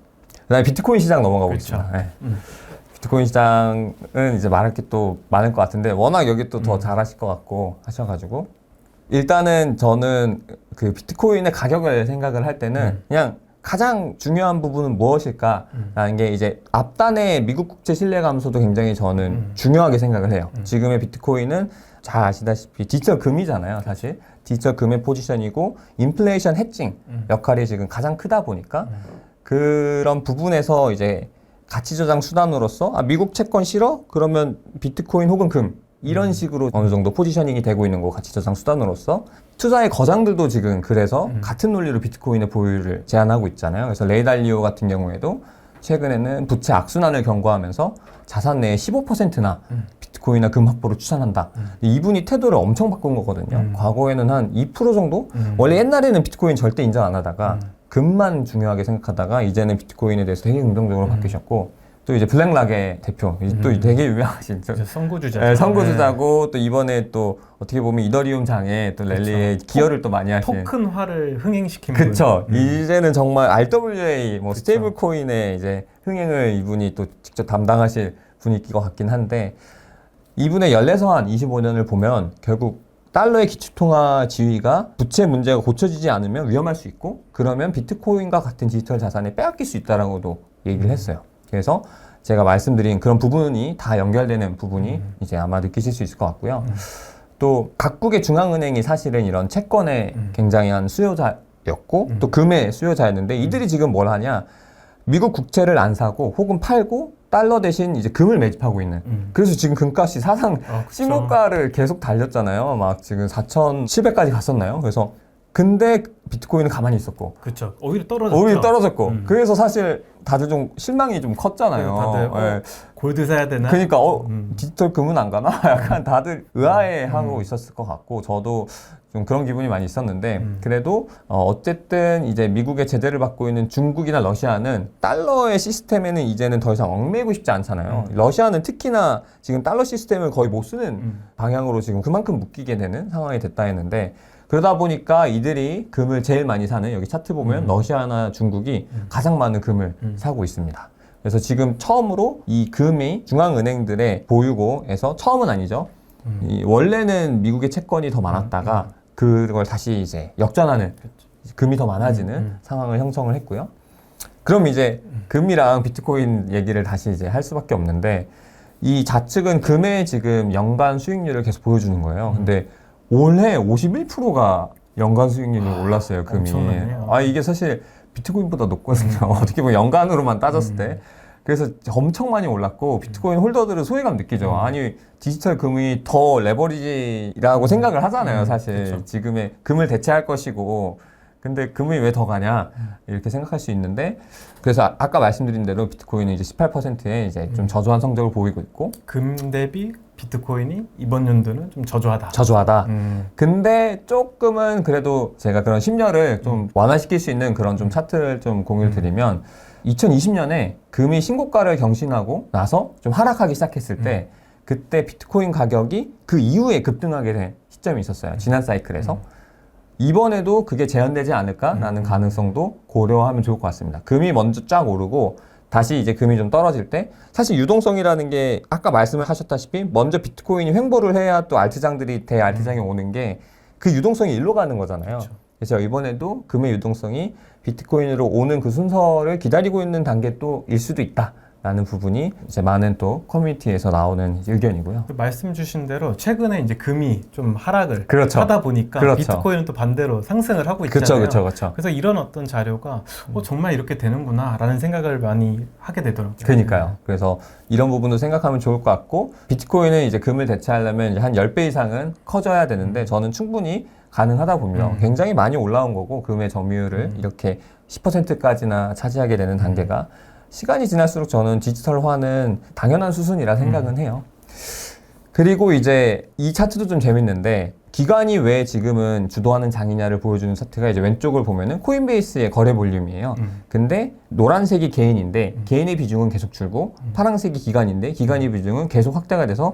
그다음에 비트코인 시장 넘어가 보겠습니다. 네. 비트코인 시장은 이제 말할 게 또 많을 것 같은데 워낙 여기 또 더 잘하실 것 같고 하셔가지고 일단은 저는 그 비트코인의 가격을 생각을 할 때는 그냥 가장 중요한 부분은 무엇일까라는 게 이제 앞단의 미국 국채 신뢰 감소도 굉장히 저는 중요하게 생각을 해요. 지금의 비트코인은 잘 아시다시피 디지털 금이잖아요, 사실. 디지털 금의 포지션이고 인플레이션 해칭 역할이 지금 가장 크다 보니까 그런 부분에서 이제 가치 저장 수단으로서 미국 채권 싫어? 그러면 비트코인 혹은 금 이런 식으로 어느 정도 포지셔닝이 되고 있는 거 가치 저장 수단으로서 투자의 거장들도 지금 그래서 같은 논리로 비트코인의 보유를 제한하고 있잖아요. 그래서 레이 달리오 같은 경우에도 최근에는 부채 악순환을 경고하면서 자산 내에 15%나 비트코인이나 금 확보를 추천한다. 이분이 태도를 엄청 바꾼 거거든요. 과거에는 한 2% 정도? 원래 옛날에는 비트코인 절대 인정 안 하다가 금만 중요하게 생각하다가 이제는 비트코인에 대해서 되게 긍정적으로 바뀌셨고 또 이제 블랙락의 대표, 또 되게 유명하신 선구주자. 네, 선구주자고 또 이번에 또 어떻게 보면 이더리움 장에 또 랠리에 기여를 또 많이 하신 토큰화를 흥행시킨 그쵸. 분. 이제는 정말 RWA 뭐 스테이블 코인의 이제 흥행을 이분이 또 직접 담당하실 분위기가 같긴 한데 이분의 연례서한 25년을 보면 결국 달러의 기축통화 지위가 부채 문제가 고쳐지지 않으면 위험할 수 있고 그러면 비트코인과 같은 디지털 자산에 빼앗길 수 있다라고도 얘기를 했어요. 그래서 제가 말씀드린 그런 부분이 다 연결되는 부분이 이제 아마 느끼실 수 있을 것 같고요. 또 각국의 중앙은행이 사실은 이런 채권의 굉장한 수요자였고 또 금의 수요자였는데 이들이 지금 뭘 하냐? 미국 국채를 안 사고 혹은 팔고 달러 대신 이제 금을 매집하고 있는. 그래서 지금 금값이 사상 신고가를 계속 달렸잖아요. 막 지금 4,700까지 갔었나요? 그래서 근데 비트코인은 가만히 있었고. 그렇죠. 오히려 떨어졌죠. 오히려 떨어졌고. 그래서 사실 다들 좀 실망이 좀 컸잖아요. 다들 골드 사야 되나? 그러니까 디지털 금은 안 가나? 약간 다들 의아해하고 있었을 것 같고 저도 좀 그런 기분이 많이 있었는데 그래도 어쨌든 이제 미국의 제재를 받고 있는 중국이나 러시아는 달러의 시스템에는 이제는 더 이상 얽매이고 싶지 않잖아요. 러시아는 특히나 지금 달러 시스템을 거의 못 쓰는 방향으로 지금 그만큼 묶이게 되는 상황이 됐다 했는데 그러다 보니까 이들이 금을 제일 많이 사는 여기 차트 보면 러시아나 중국이 가장 많은 금을 사고 있습니다. 그래서 지금 처음으로 이 금이 중앙은행들의 보유고에서 처음은 아니죠. 원래는 미국의 채권이 더 많았다가 그걸 다시 이제 역전하는 금이 더 많아지는 상황을 형성을 했고요. 그럼 이제 금이랑 비트코인 얘기를 다시 이제 할 수밖에 없는데 이 좌측은 금의 지금 연간 수익률을 계속 보여주는 거예요. 근데 올해 51%가 연간 수익률이 올랐어요, 금이. 엄청나네요. 이게 사실 비트코인보다 높거든요. 어떻게 보면 연간으로만 따졌을 때. 그래서 엄청 많이 올랐고 비트코인 홀더들은 소외감 느끼죠. 아니 디지털 금이 더 레버리지라고 생각을 하잖아요. 사실 그쵸. 지금의 금을 대체할 것이고 근데 금이 왜 더 가냐 이렇게 생각할 수 있는데 그래서 아까 말씀드린 대로 비트코인은 이제 18%의 이제 좀 저조한 성적을 보이고 있고 금 대비 비트코인이 이번 연도는 좀 저조하다. 저조하다. 근데 조금은 그래도 제가 그런 심려를 좀 완화시킬 수 있는 그런 좀 차트를 좀 공유를 드리면 2020년에 금이 신고가를 경신하고 나서 좀 하락하기 시작했을 때 그때 비트코인 가격이 그 이후에 급등하게 된 시점이 있었어요. 지난 사이클에서. 이번에도 그게 재현되지 않을까라는 가능성도 고려하면 좋을 것 같습니다. 금이 먼저 쫙 오르고 다시 이제 금이 좀 떨어질 때 사실 유동성이라는 게 아까 말씀을 하셨다시피 먼저 비트코인이 횡보를 해야 또 알트장들이 대알트장에 오는 게 그 유동성이 일로 가는 거잖아요. 그쵸. 그래서 이번에도 금의 유동성이 비트코인으로 오는 그 순서를 기다리고 있는 단계 또 일 수도 있다. 라는 부분이 이제 많은 또 커뮤니티에서 나오는 의견이고요. 말씀 주신 대로 최근에 이제 금이 좀 하락을 그렇죠. 하다 보니까 그렇죠. 비트코인은 또 반대로 상승을 하고 있잖아요. 그렇죠. 그래서 이런 어떤 자료가 정말 이렇게 되는구나 라는 생각을 많이 하게 되더라고요. 그러니까요. 그래서 이런 부분도 생각하면 좋을 것 같고 비트코인은 이제 금을 대체하려면 이제 한 10배 이상은 커져야 되는데 저는 충분히 가능하다 보면 굉장히 많이 올라온 거고 금의 점유율을 이렇게 10%까지나 차지하게 되는 단계가 시간이 지날수록 저는 디지털화는 당연한 수순이라 생각은 해요. 그리고 이제 이 차트도 좀 재밌는데 기관이 왜 지금은 주도하는 장이냐를 보여주는 차트가 이제 왼쪽을 보면은 코인베이스의 거래 볼륨이에요. 근데 노란색이 개인인데 개인의 비중은 계속 줄고 파란색이 기관인데 기관의 비중은 계속 확대가 돼서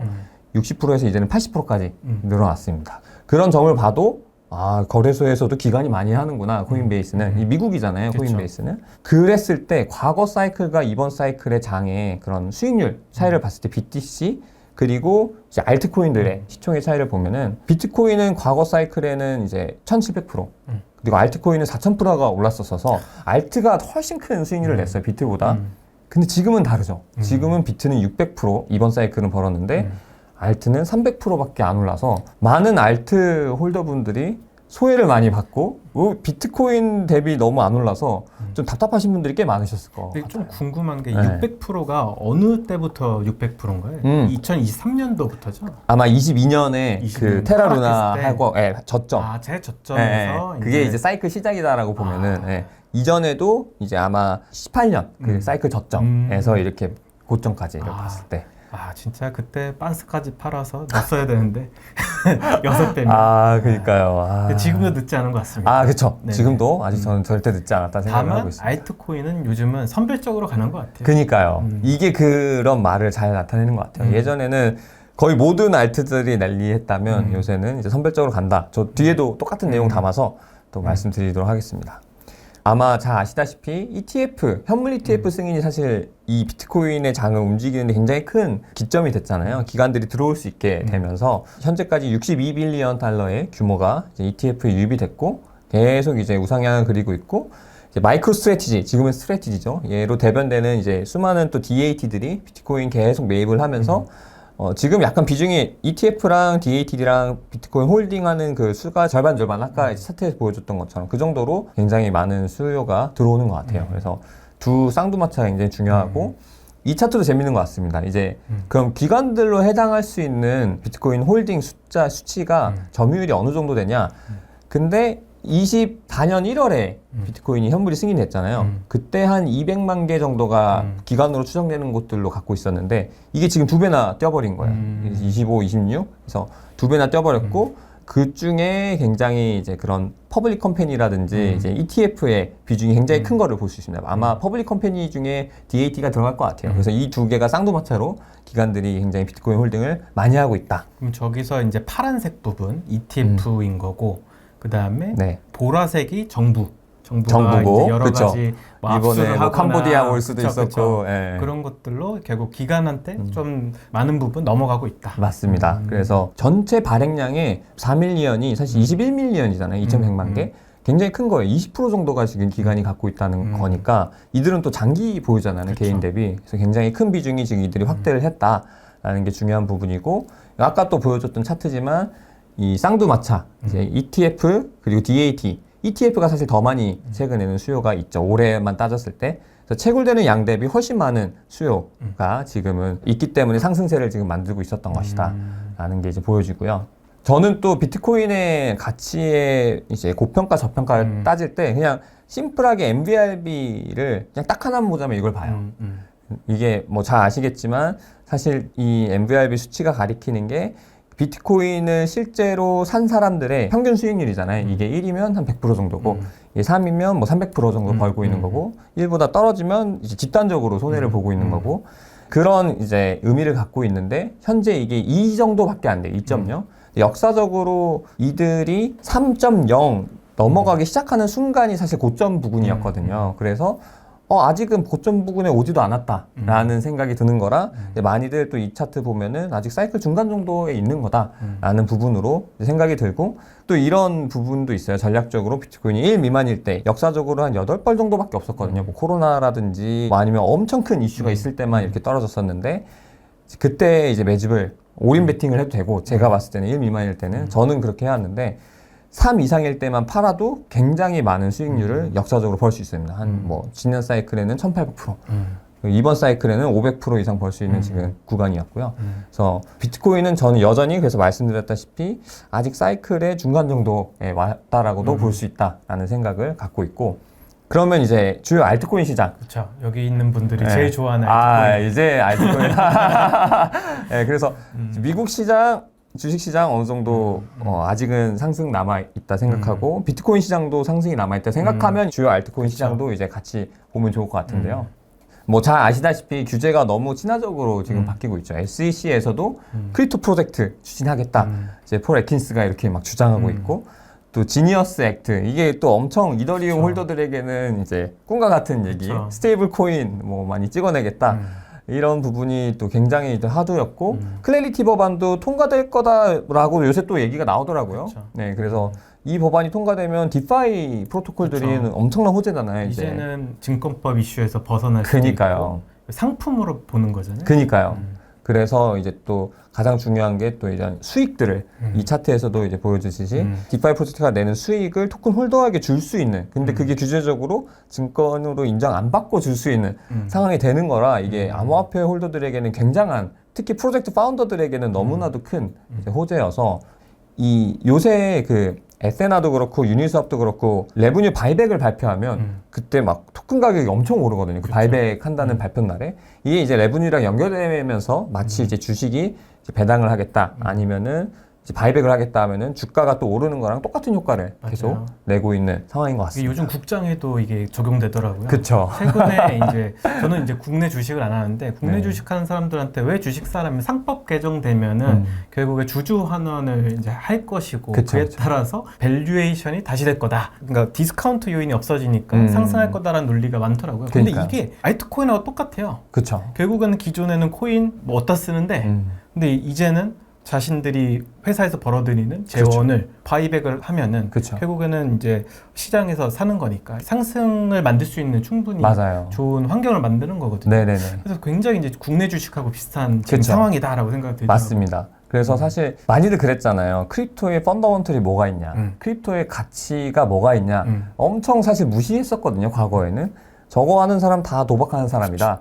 60%에서 이제는 80%까지 늘어났습니다. 그런 점을 봐도 거래소에서도 기간이 많이 하는구나. 코인베이스는 이 미국이잖아요. 그쵸. 코인베이스는. 그랬을 때 과거 사이클과 이번 사이클의 장의 그런 수익률 차이를 봤을 때 BTC 그리고 이제 알트코인들의 시총의 차이를 보면은 비트코인은 과거 사이클에는 이제 1700% 그리고 알트코인은 4000%가 올랐었어서 알트가 훨씬 큰 수익률을 냈어요. 비트보다. 근데 지금은 다르죠. 지금은 비트는 600% 이번 사이클은 벌었는데 알트는 300%밖에 안 올라서 많은 알트 홀더분들이 소외를 많이 받고 비트코인 대비 너무 안 올라서 좀 답답하신 분들이 꽤 많으셨을 거 근데 같아요. 좀 궁금한 게 네. 600%가 어느 때부터 600%인가요? 2023년도부터죠? 아마 22년에 22년 그 테라루나 하락했을 때? 하고 저점. 재저점에서 그게 이제 사이클 시작이다라고 보면은 이전에도 이제 아마 18년 그 사이클 저점에서 이렇게 고점까지 이렇게 봤을 때. 진짜 그때 빤스까지 팔아서 넣었어야 되는데 6배면. 그러니까요. 근데 지금도 늦지 않은 것 같습니다. 그렇죠. 네네. 지금도 아직 저는 절대 늦지 않았다 생각을 하고 다만 있습니다. 알트코인은 요즘은 선별적으로 가는 것 같아요. 그니까요. 이게 그런 말을 잘 나타내는 것 같아요. 예전에는 거의 모든 알트들이 난리했다면 요새는 이제 선별적으로 간다. 저 뒤에도 똑같은 내용 담아서 또 말씀드리도록 하겠습니다. 아마 잘 아시다시피 ETF, 현물 ETF 승인이 사실 이 비트코인의 장을 움직이는데 굉장히 큰 기점이 됐잖아요. 기관들이 들어올 수 있게 되면서 현재까지 62빌리언 달러의 규모가 이제 ETF에 유입이 됐고 계속 이제 우상향을 그리고 있고 이제 마이크로 스트래티지, 지금은 스트래티지죠. 얘로 대변되는 이제 수많은 또 DAT들이 비트코인 계속 매입을 하면서 지금 약간 비중이 ETF랑 DAT랑 비트코인 홀딩하는 그 수가 절반 아까 차트에서 보여줬던 것처럼 그 정도로 굉장히 많은 수요가 들어오는 것 같아요. 그래서 두 쌍두마차가 굉장히 중요하고 이 차트도 재밌는 것 같습니다. 이제 그럼 기관들로 해당할 수 있는 비트코인 홀딩 수치가 점유율이 어느 정도 되냐? 근데 24년 1월에 비트코인이 현물이 승인됐잖아요. 그때 한 200만 개 정도가 기관으로 추정되는 곳들로 갖고 있었는데 이게 지금 2배나 뛰어버린 거예요. 25, 26. 그래서 2배나 뛰어버렸고 그 중에 굉장히 이제 그런 퍼블릭 컴퍼니라든지 이제 ETF의 비중이 굉장히 큰 거를 볼 수 있습니다. 아마 퍼블릭 컴퍼니 중에 DAT가 들어갈 것 같아요. 그래서 이 두 개가 쌍두마차로 기관들이 굉장히 비트코인 홀딩을 많이 하고 있다. 그럼 저기서 이제 파란색 부분 ETF인 거고 그 다음에 보라색이 정부가 정부고, 이제 여러 그쵸. 가지 뭐 이번에 압수를 뭐 하거나 캄보디아 올 수도 그쵸, 있었고, 그쵸. 예. 그런 것들로 결국 기관한테 좀 많은 부분 넘어가고 있다. 맞습니다. 그래서 전체 발행량의 4밀리언이 사실 21밀리언이잖아요. 2,100만 개. 굉장히 큰 거예요. 20% 정도가 지금 기관이 갖고 있다는 거니까 이들은 또 장기 보유잖아요. 개인 대비. 그래서 굉장히 큰 비중이 지금 이들이 확대를 했다라는 게 중요한 부분이고 아까 또 보여줬던 차트지만 이 쌍두마차, 이제 ETF 그리고 DAT, ETF가 사실 더 많이 최근에는 수요가 있죠. 올해만 따졌을 때. 그래서 채굴되는 양 대비 훨씬 많은 수요가 지금은 있기 때문에 상승세를 지금 만들고 있었던 것이다. 라는 게 이제 보여지고요. 저는 또 비트코인의 가치의 이제 고평가, 저평가를 따질 때 그냥 심플하게 MVRB를 그냥 딱 하나만 보자면 이걸 봐요. 이게 뭐 잘 아시겠지만 사실 이 MVRB 수치가 가리키는 게 비트코인을 실제로 산 사람들의 평균 수익률이잖아요. 이게 1이면 한 100% 정도고, 이게 3이면 뭐 300% 정도 벌고 있는 거고, 1보다 떨어지면 이제 집단적으로 손해를 보고 있는 거고, 그런 이제 의미를 갖고 있는데, 현재 이게 2 정도밖에 안 돼요. 2.0. 역사적으로 이들이 3.0 넘어가기 시작하는 순간이 사실 고점 부근이었거든요. 그래서 아직은 고점 부근에 오지도 않았다라는 생각이 드는 거라 많이들 또 이 차트 보면은 아직 사이클 중간 정도에 있는 거다라는 부분으로 생각이 들고 또 이런 부분도 있어요. 전략적으로 비트코인이 1 미만일 때 역사적으로 한 8번 정도밖에 없었거든요. 뭐 코로나라든지 뭐 아니면 엄청 큰 이슈가 있을 때만 이렇게 떨어졌었는데 그때 이제 매집을 올인 베팅을 해도 되고 제가 봤을 때는 1 미만일 때는 저는 그렇게 해왔는데 3 이상일 때만 팔아도 굉장히 많은 수익률을 역사적으로 벌 수 있습니다. 한 뭐 지난 사이클에는 1,800%, 이번 사이클에는 500% 이상 벌 수 있는 지금 구간이었고요. 그래서 비트코인은 저는 여전히 그래서 말씀드렸다시피 아직 사이클의 중간 정도에 왔다라고도 볼 수 있다라는 생각을 갖고 있고 그러면 이제 주요 알트코인 시장. 그렇죠. 여기 있는 분들이 제일 좋아하는 알트코인. 이제 알트코인. 그래서 미국 시장 주식 시장 어느 정도 아직은 상승 남아 있다 생각하고 비트코인 시장도 상승이 남아 있다 생각하면 주요 알트코인 시장도 이제 같이 보면 좋을 것 같은데요. 뭐 잘 아시다시피 규제가 너무 친화적으로 지금 바뀌고 있죠. SEC에서도 크립토 프로젝트 추진하겠다. 이제 폴 애킨스가 이렇게 막 주장하고 있고 또 지니어스 액트 이게 또 엄청 이더리움 그쵸. 홀더들에게는 이제 꿈과 같은 얘기, 그쵸. 스테이블 코인 뭐 많이 찍어내겠다. 이런 부분이 또 굉장히 하두였고 클래리티 법안도 통과될 거다라고 요새 또 얘기가 나오더라고요. 그쵸. 네, 그래서 이 법안이 통과되면 디파이 프로토콜들이 그쵸. 엄청난 호재잖아요. 이제. 이제는 증권법 이슈에서 벗어날 수도 그니까요. 있고 상품으로 보는 거잖아요. 그니까요. 그래서 이제 또 가장 중요한 게 또 이제 수익들을 이 차트에서도 이제 보여주듯이 디파이 프로젝트가 내는 수익을 토큰 홀더에게 줄 수 있는 근데 그게 규제적으로 증권으로 인정 안 받고 줄 수 있는 상황이 되는 거라 이게 암호화폐 홀더들에게는 굉장한 특히 프로젝트 파운더들에게는 너무나도 큰 이제 호재여서 이 요새 그 에세나도 그렇고 유니스왑도 그렇고 레브뉴 바이백을 발표하면 그때 막 토큰 가격이 엄청 오르거든요. 그 바이백 한다는 발표 날에 이게 이제 레브뉴랑 연결되면서 마치 이제 주식이 이제 배당을 하겠다 아니면은 이제 바이백을 하겠다 하면은 주가가 또 오르는 거랑 똑같은 효과를 맞아요. 계속 내고 있는 상황인 것 이게 같습니다. 요즘 국장에도 이게 적용되더라고요. 그쵸. 최근에 이제 저는 이제 국내 주식을 안 하는데 국내 네. 주식하는 사람들한테 왜 주식 사람이 상법 개정되면은 결국에 주주 환원을 이제 할 것이고 그쵸, 그에 그쵸. 따라서 밸류에이션이 다시 될 거다. 그러니까 디스카운트 요인이 없어지니까 상승할 거다라는 논리가 많더라고요. 근데 그러니까요. 이게 알트코인하고 똑같아요. 그쵸. 결국은 기존에는 코인 뭐 어디다 쓰는데 근데 이제는 자신들이 회사에서 벌어들이는 재원을 바이백을 하면은 그쵸. 결국에는 이제 시장에서 사는 거니까 상승을 만들 수 있는 충분히 맞아요. 좋은 환경을 만드는 거거든요. 네네네. 그래서 굉장히 이제 국내 주식하고 비슷한 지금 그쵸. 상황이다라고 생각이 들더라고요. 맞습니다. 그래서 사실 많이들 그랬잖아요. 크립토의 펀더먼털이 뭐가 있냐, 크립토의 가치가 뭐가 있냐, 엄청 사실 무시했었거든요. 과거에는 저거 하는 사람 다 도박하는 사람이다,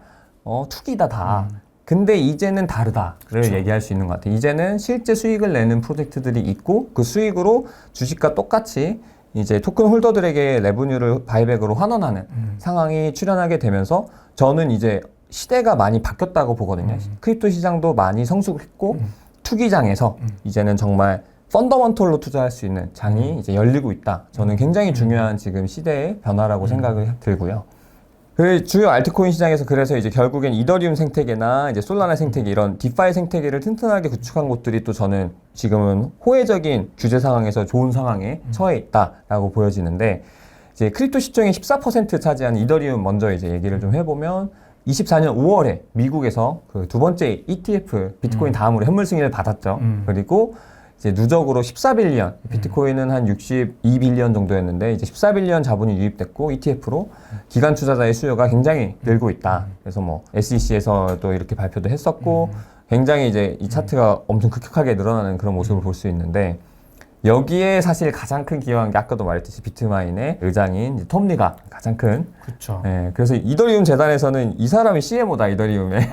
투기다 다. 근데 이제는 다르다를 그쵸. 얘기할 수 있는 것 같아요. 이제는 실제 수익을 내는 프로젝트들이 있고 그 수익으로 주식과 똑같이 이제 토큰 홀더들에게 레브뉴를 바이백으로 환원하는 상황이 출현하게 되면서 저는 이제 시대가 많이 바뀌었다고 보거든요. 크립토 시장도 많이 성숙했고 투기장에서 이제는 정말 펀더먼털로 투자할 수 있는 장이 이제 열리고 있다. 저는 굉장히 중요한 지금 시대의 변화라고 생각을 들고요. 그 주요 알트코인 시장에서 그래서 이제 결국엔 이더리움 생태계나 이제 솔라나 생태계 이런 디파이 생태계를 튼튼하게 구축한 곳들이 또 저는 지금은 호혜적인 규제 상황에서 좋은 상황에 처해 있다라고 보여지는데 이제 크립토 시총의 14% 차지한 이더리움 먼저 이제 얘기를 좀 해보면 24년 5월에 미국에서 그 두 번째 ETF 비트코인 다음으로 현물 승인을 받았죠. 그리고 이제 누적으로 14빌리언, 비트코인은 한 62빌리언 정도였는데 이제 14빌리언 자본이 유입됐고 ETF로 기관 투자자의 수요가 굉장히 늘고 있다. 그래서 뭐 SEC에서도 이렇게 발표도 했었고 굉장히 이제 이 차트가 엄청 급격하게 늘어나는 그런 모습을 볼 수 있는데 여기에 사실 가장 큰 기여한 게 아까도 말했듯이 비트마인의 의장인 이제 톰 리가 가장 큰. 그렇죠. 네, 그래서 이더리움 재단에서는 이 사람이 CMO다 이더리움에.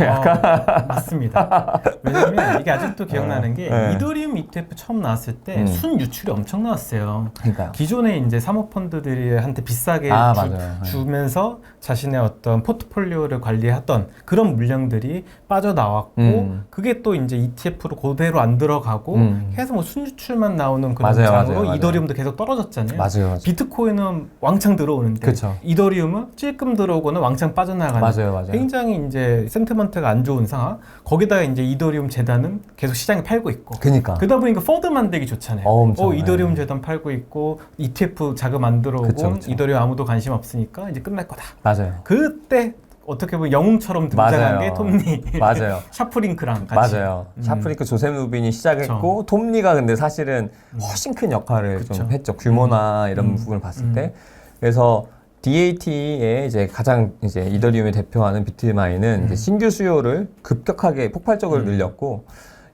맞습니다. 왜냐면 이게 아직도 기억나는 게 네. 이더리움 ETF 처음 나왔을 때 순 유출이 엄청 나왔어요. 그러니까요. 기존에 이제 사모펀드들한테 비싸게 맞아요. 주면서 자신의 어떤 포트폴리오를 관리하던 그런 물량들이 빠져나왔고 그게 또 이제 ETF로 그대로 안 들어가고 계속 뭐 순유출만 나오는 그런 맞아요, 장으로 맞아요, 맞아요. 이더리움도 계속 떨어졌잖아요. 맞아요. 비트코인은 왕창 들어오는데 그쵸. 이더리움은 찔끔 들어오고는 왕창 빠져나가는 맞아요. 굉장히 이제 센티먼트가 안 좋은 상황. 거기다가 이제 이더리움 재단은 계속 시장에 팔고 있고. 그니까. 그러다 보니까 퍼드 만들기 좋잖아요. 엄청, 이더리움 네. 재단 팔고 있고 ETF 자금 안 들어오고 그쵸. 이더리움 아무도 관심 없으니까 이제 끝날 거다. 맞아요. 그때 어떻게 보면 영웅처럼 등장한 맞아요. 게 톰리, 맞아요. 샤프링크랑 같이. 맞아요. 샤프리크 조셉 루빈이 시작했고 톰 리가 근데 사실은 훨씬 큰 역할을 그쵸. 좀 했죠. 규모나 이런 부분을 봤을 때. 그래서 DAT의 이제 가장 이제 이더리움을 대표하는 비트마인은 이제 신규 수요를 급격하게 폭발적으로 늘렸고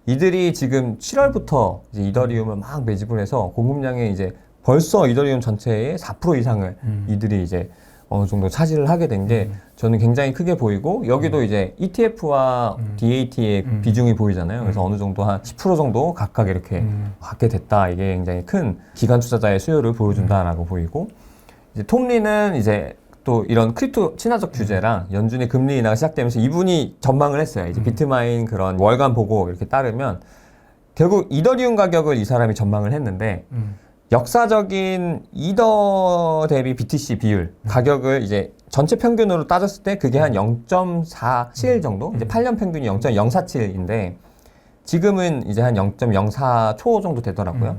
이들이 지금 7월부터 이제 이더리움을 막 매집을 해서 공급량의 이제 벌써 이더리움 전체의 4% 이상을 이들이 이제 어느 정도 차지를 하게 된 게 저는 굉장히 크게 보이고 여기도 이제 ETF와 DAT의 비중이 보이잖아요. 그래서 어느 정도 한 10% 정도 각각 이렇게 갖게 됐다. 이게 굉장히 큰 기관 투자자의 수요를 보여준다라고 보이고 이제 톰리는 이제 또 이런 크립토 친화적 규제랑 연준의 금리 인하가 시작되면서 이분이 전망을 했어요. 이제 비트마인 그런 월간 보고 이렇게 따르면 결국 이더리움 가격을 이 사람이 전망을 했는데 역사적인 이더 대비 BTC 비율 가격을 이제 전체 평균으로 따졌을 때 그게 한 0.47 정도? 이제 8년 평균이 0.047인데 지금은 이제 한 0.04초 정도 되더라고요.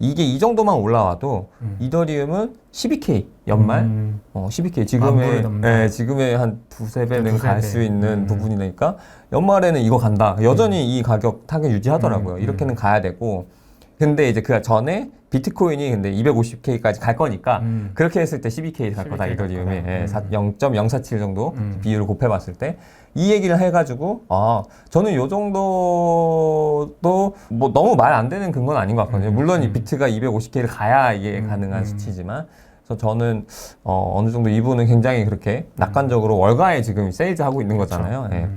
이게 이 정도만 올라와도 이더리움은 12K 연말 12K 지금의 지금의 한 두세 배는 갈 수 있는 부분이니까 연말에는 이거 간다. 여전히 이 가격 타겟 유지하더라고요. 이렇게는 가야 되고 근데 이제 그 전에 비트코인이 근데 250K까지 갈 거니까 그렇게 했을 때 12K 갈 거다 이더리움이 0.047 정도 비율을 곱해봤을 때 이 얘기를 해가지고 저는 요 정도도 뭐 너무 말 안 되는 근거는 아닌 것 같거든요. 물론 이 비트가 250K를 가야 이게 가능한 수치지만 그래서 저는 어느 정도 이분은 굉장히 그렇게 낙관적으로 월가에 지금 세일즈하고 있는 거잖아요. 예.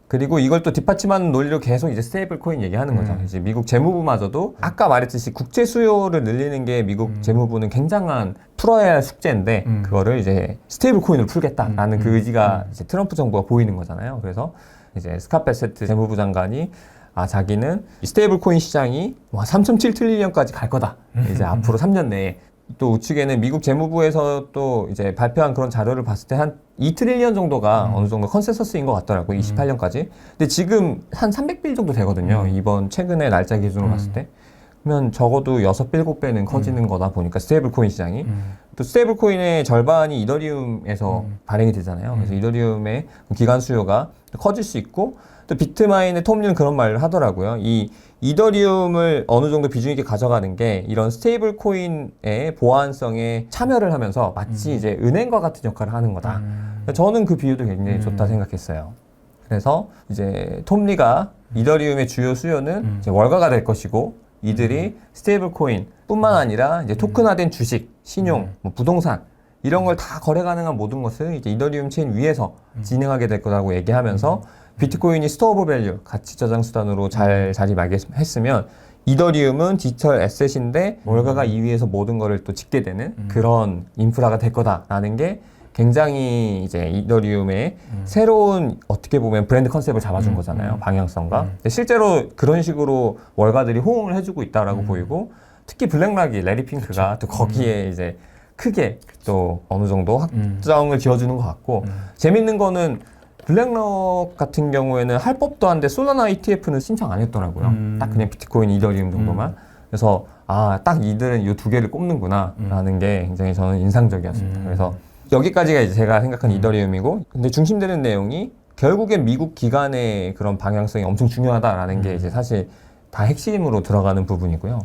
그리고 이걸 또 뒷받침하는 논리로 계속 이제 스테이블 코인 얘기하는 거죠. 이제 미국 재무부마저도 아까 말했듯이 국제 수요를 늘리는 게 미국 재무부는 굉장한 풀어야 할 숙제인데 그거를 이제 스테이블 코인으로 풀겠다라는 그 의지가 이제 트럼프 정부가 보이는 거잖아요. 그래서 이제 스캇 베세트 재무부 장관이 자기는 이 스테이블 코인 시장이 3.7 트릴리언까지 갈 거다. 이제 앞으로 3년 내에. 또 우측에는 미국 재무부에서 또 이제 발표한 그런 자료를 봤을 때 한 2트릴리언 정도가 어느 정도 컨센서스인 것 같더라고요. 28년까지. 근데 지금 한 300빌 정도 되거든요. 이번 최근의 날짜 기준으로 봤을 때. 그러면 적어도 6, 7배는 커지는 거다 보니까 스테이블 코인 시장이. 또 스테이블 코인의 절반이 이더리움에서 발행이 되잖아요. 그래서 이더리움의 기간 수요가 커질 수 있고 또 비트마인의 톰리는 그런 말을 하더라고요. 이 이더리움을 어느 정도 비중 있게 가져가는 게 이런 스테이블 코인의 보안성에 참여를 하면서 마치 이제 은행과 같은 역할을 하는 거다. 저는 그 비유도 굉장히 좋다 생각했어요. 그래서 이제 톰리가 이더리움의 주요 수요는 이제 월가가 될 것이고 이들이 스테이블 코인 뿐만 아니라 이제 토큰화된 주식, 신용, 뭐 부동산 이런 걸 다 거래 가능한 모든 것을 이제 이더리움 체인 위에서 진행하게 될 거라고 얘기하면서 비트코인이 스토어 오브 밸류, 가치 저장 수단으로 잘 자리매김했으면 이더리움은 디지털 에셋인데 월가가 이 위에서 모든 거를 또 짓게 되는 그런 인프라가 될 거다라는 게 굉장히 이제 이더리움의 새로운 어떻게 보면 브랜드 컨셉을 잡아준 거잖아요. 방향성과. 근데 실제로 그런 식으로 월가들이 호응을 해주고 있다라고 보이고 특히 블랙락이 레리 핑크가 또 거기에 이제 크게 또 어느 정도 확정을 지어주는 것 같고 재밌는 거는 블랙록 같은 경우에는 할 법도 한데 솔라나 ETF는 신청 안 했더라고요. 딱 그냥 비트코인, 이더리움 정도만. 그래서 딱 이들은 이 두 개를 꼽는구나 라는 게 굉장히 저는 인상적이었습니다. 그래서 여기까지가 이제 제가 생각한 이더리움이고 근데 중심되는 내용이 결국엔 미국 기관의 그런 방향성이 엄청 중요하다라는 게 이제 사실 다 핵심으로 들어가는 부분이고요.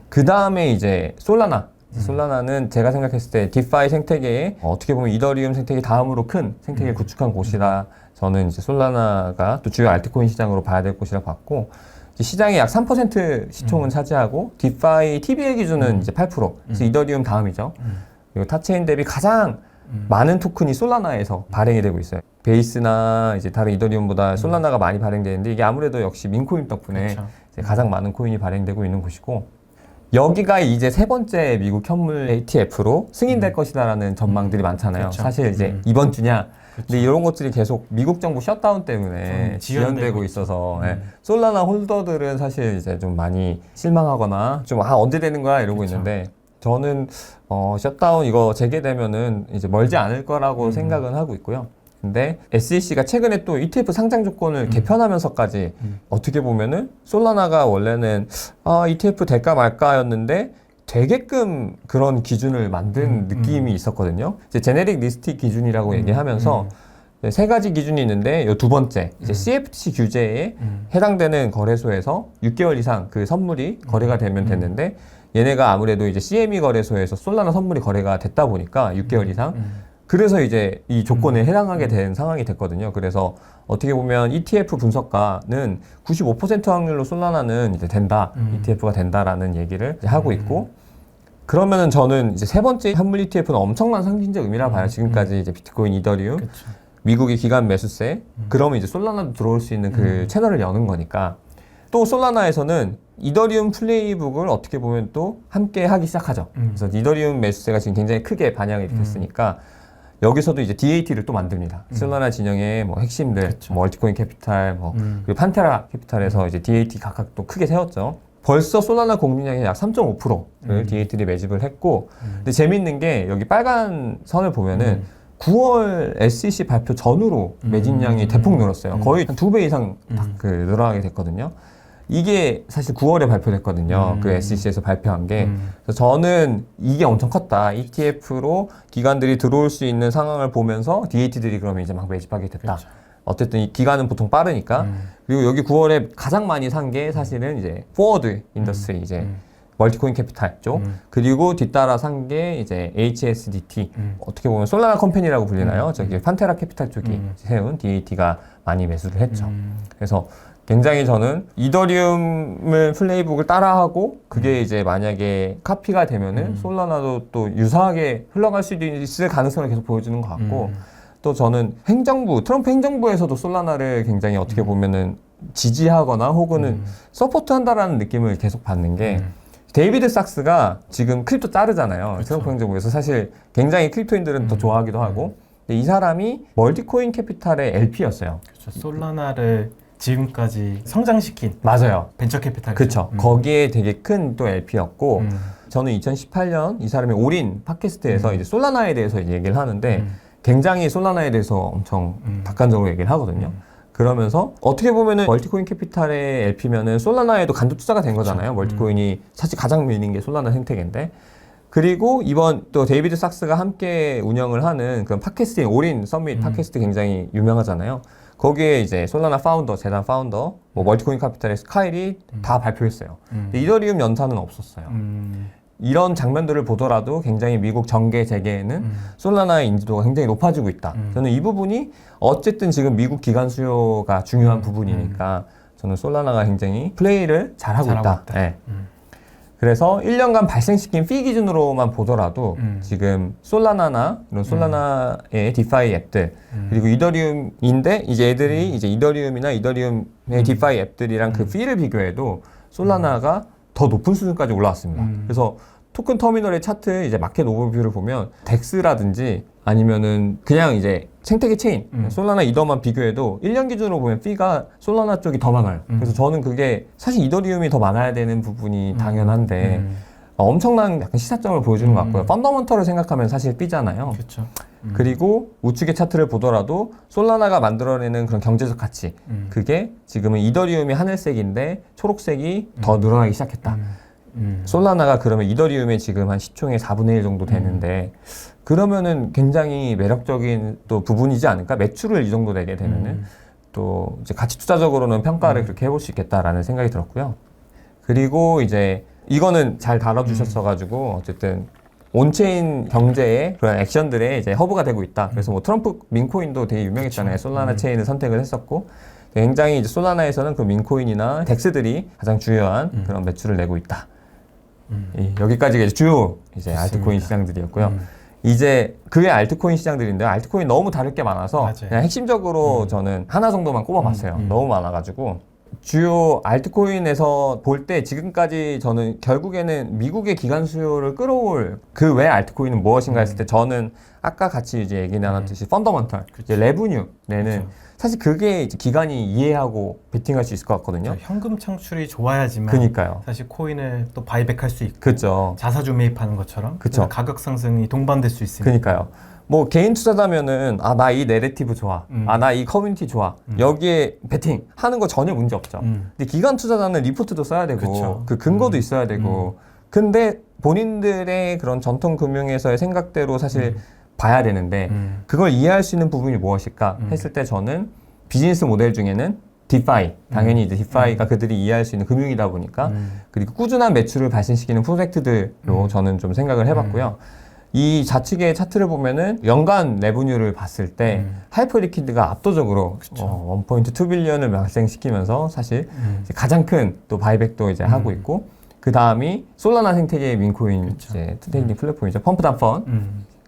그 다음에 이제 솔라나. 솔라나는 제가 생각했을 때 디파이 생태계에 어떻게 보면 이더리움 생태계 다음으로 큰 생태계를 구축한 곳이라 저는 이제 솔라나가 또 주요 알트코인 시장으로 봐야 될 곳이라 봤고 시장의 약 3% 시총은 차지하고 디파이 TBA 기준은 이제 8%. 그래서 이더리움 다음이죠. 그리고 타체인 대비 가장 많은 토큰이 솔라나에서 발행이 되고 있어요. 베이스나 이제 다른 이더리움보다 솔라나가 많이 발행되는데 이게 아무래도 역시 민코인 덕분에 이제 가장 많은 코인이 발행되고 있는 곳이고 여기가 이제 세 번째 미국 현물 ETF로 승인될 것이다라는 전망들이 많잖아요. 사실 이제 이번 주냐. 근데 이런 것들이 계속 미국 정부 셧다운 때문에 지연되고 있어서 솔라나 홀더들은 사실 이제 좀 많이 실망하거나 좀 언제 되는 거야 이러고 있는데 저는 셧다운 이거 재개되면은 이제 멀지 않을 거라고 생각은 하고 있고요. 근데 SEC가 최근에 또 ETF 상장 조건을 개편하면서까지 어떻게 보면은 솔라나가 원래는 ETF 될까 말까였는데 되게끔 그런 기준을 만든 느낌이 있었거든요. 이제 제네릭 리스트 기준이라고 얘기하면서 세 가지 기준이 있는데 이 두 번째 이제 CFTC 규제에 해당되는 거래소에서 6개월 이상 그 선물이 거래가 되면 됐는데 얘네가 아무래도 이제 CME 거래소에서 솔라나 선물이 거래가 됐다 보니까 6개월 이상 그래서 이제 이 조건에 해당하게 된 상황이 됐거든요. 그래서 어떻게 보면 ETF 분석가는 95% 확률로 솔라나는 이제 된다, ETF가 된다라는 얘기를 이제 하고 있고, 그러면은 저는 이제 세 번째 현물 ETF는 엄청난 상징적 의미라 봐요. 지금까지 이제 비트코인, 이더리움, 그쵸. 미국의 기관 매수세, 그러면 이제 솔라나도 들어올 수 있는 그 채널을 여는 거니까. 또 솔라나에서는 이더리움 플레이북을 어떻게 보면 또 함께 하기 시작하죠. 그래서 이더리움 매수세가 지금 굉장히 크게 반영이 됐으니까. 여기서도 이제 DAT를 또 만듭니다. 솔라나 진영의 뭐 핵심들, 뭐 멀티코인 캐피탈, 뭐 그리고 판테라 캐피탈에서 이제 DAT 각각 또 크게 세웠죠. 벌써 솔라나 공유량의 약 3.5%를 DAT를 매집을 했고, 근데 재밌는 게 여기 빨간 선을 보면은 9월 SEC 발표 전후로 매집량이 대폭 늘었어요. 거의 한 2배 이상 그 늘어나게 됐거든요. 이게 사실 9월에 발표됐거든요. 그 SEC에서 발표한 게. 그래서 저는 이게 엄청 컸다. ETF로 기관들이 들어올 수 있는 상황을 보면서 DAT들이 그러면 이제 막 매집하게 됐다. 그렇죠. 어쨌든 이 기간은 보통 빠르니까. 그리고 여기 9월에 가장 많이 산 게 사실은 이제 포워드 인더스트리 이제 멀티코인 캐피탈 쪽. 그리고 뒤따라 산 게 이제 HSDT. 어떻게 보면 솔라나 컴퍼니라고 불리나요? 저기 판테라 캐피탈 쪽이 세운 DAT가 많이 매수를 했죠. 그래서 굉장히 저는 이더리움을 플레이북을 따라하고 그게 이제 만약에 카피가 되면은 솔라나도 또 유사하게 흘러갈 수도 있을 가능성을 계속 보여주는 것 같고 또 저는 트럼프 행정부에서도 솔라나를 굉장히 어떻게 보면은 지지하거나 혹은 서포트한다라는 느낌을 계속 받는 게 데이비드 sak스가 지금 크립토 자르잖아요. 그렇죠. 트럼프 행정부에서 사실 굉장히 크립토인들은 더 좋아하기도 하고 근데 이 사람이 멀티코인 캐피탈의 LP였어요. 그렇죠. 솔라나를 지금까지 성장시킨 맞아요. 벤처 캐피탈. 그렇죠. 거기에 되게 큰 또 LP였고 저는 2018년 이 사람이 올인 팟캐스트에서 이제 솔라나에 대해서 얘기를 하는데 굉장히 솔라나에 대해서 엄청 객관적으로 얘기를 하거든요. 그러면서 어떻게 보면은 멀티코인 캐피탈의 LP면은 솔라나에도 간접 투자가 된 거잖아요. 멀티코인이 사실 가장 밀린 게 솔라나 생태계인데 그리고 이번 또 데이비드 sak스가 함께 운영을 하는 그런 팟캐스트인 올인 서밋 팟캐스트 굉장히 유명하잖아요. 거기에 이제 솔라나 파운더, 재단 파운더, 뭐 멀티코인 캐피탈의 스카일이 다 발표했어요. 근데 이더리움 연사는 없었어요. 이런 장면들을 보더라도 굉장히 미국 정계 재계에는 솔라나의 인지도가 굉장히 높아지고 있다. 저는 이 부분이 어쨌든 지금 미국 기관 수요가 중요한 부분이니까 저는 솔라나가 굉장히 플레이를 잘하고 있다. 네. 그래서 1년간 발생시킨 피 기준으로만 보더라도 지금 솔라나나 이런 솔라나의 디파이 앱들 그리고 이더리움인데 이제 애들이 이제 이더리움이나 이더리움의 디파이 앱들이랑 그 피를 비교해도 솔라나가 더 높은 수준까지 올라왔습니다. 그래서 토큰 터미널의 차트 이제 마켓 오버뷰를 보면 덱스라든지 아니면은 그냥 이제 생태계 체인 솔라나 이더만 비교해도 1년 기준으로 보면 피가 솔라나 쪽이 더 많아요. 그래서 저는 그게 사실 이더리움이 더 많아야 되는 부분이 당연한데 엄청난 약간 시사점을 보여주는 것 같고요. 펀더먼털을 생각하면 사실 B잖아요. 그렇죠. 그리고 우측의 차트를 보더라도 솔라나가 만들어내는 그런 경제적 가치 그게 지금은 이더리움이 하늘색인데 초록색이 더 늘어나기 시작했다. 솔라나가 그러면 이더리움의 지금 한 시총의 4분의 1 정도 되는데 그러면은 굉장히 매력적인 또 부분이지 않을까? 매출을 이 정도 내게 되면은 또 이제 가치 투자적으로는 평가를 그렇게 해볼 수 있겠다라는 생각이 들었고요. 그리고 이제 이거는 잘 다뤄주셨어가지고 어쨌든 온체인 경제의 그런 액션들에 이제 허브가 되고 있다. 그래서 뭐 트럼프 민코인도 되게 유명했잖아요. 그쵸. 솔라나 체인을 선택을 했었고 굉장히 이제 솔라나에서는 그 민코인이나 덱스들이 가장 주요한 그런 매출을 내고 있다. 여기까지가 이제 주요 이제 알트코인 시장들이었고요. 이제 그게 알트코인 시장들인데 알트코인 너무 다를 게 많아서 맞아요. 그냥 핵심적으로 저는 하나 정도만 꼽아봤어요. 너무 많아가지고 주요 알트코인에서 볼 때 지금까지 저는 결국에는 미국의 기관 수요를 끌어올 그 외 알트코인은 무엇인가 했을 때 저는 아까 같이 이제 얘기 나눴듯이 펀더먼털, 이제 레브뉴 내는 사실 그게 이제 기관이 이해하고 베팅할 수 있을 것 같거든요. 현금 창출이 좋아야지만 그니까요. 사실 코인을 또 바이백할 수 있고 그죠. 자사주 매입하는 것처럼 그쵸. 가격 상승이 동반될 수 있으니까. 그니까요. 뭐 개인 투자자면은 아 나 이 내레티브 좋아, 아 나 이 커뮤니티 좋아, 여기에 베팅 하는 거 전혀 문제 없죠. 근데 기관 투자자는 리포트도 써야 되고 그쵸. 그 근거도 있어야 되고 근데 본인들의 그런 전통 금융에서의 생각대로 사실 봐야 되는데 그걸 이해할 수 있는 부분이 무엇일까 했을 때 저는 비즈니스 모델 중에는 디파이, 당연히 이제 디파이가 그들이 이해할 수 있는 금융이다 보니까 그리고 꾸준한 매출을 발생시키는 프로젝트들로 저는 좀 생각을 해봤고요. 이 좌측의 차트를 보면은 연간 레브뉴를 봤을 때 하이퍼 리퀴드가 압도적으로 1.2 빌리언을 발생시키면서 사실 이제 가장 큰 또 바이백도 이제 하고 있고 그 다음이 솔라나 생태계의 민코인 이제 트레이딩 플랫폼이죠. 펌프닷펀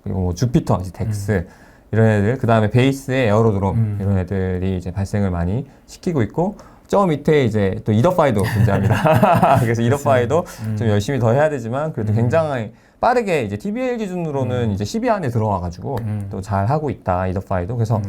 그리고 뭐 주피터, 이제 덱스 이런 애들 그 다음에 베이스의 에어로드롬 이런 애들이 이제 발생을 많이 시키고 있고 저 밑에 이제 또 이더파이도 존재합니다. 그래서 이더파이도 좀 열심히 더 해야 되지만 그래도 굉장히 빠르게 이제 TBL 기준으로는 이제 10위 안에 들어와가지고 또 잘 하고 있다 이더파이도. 그래서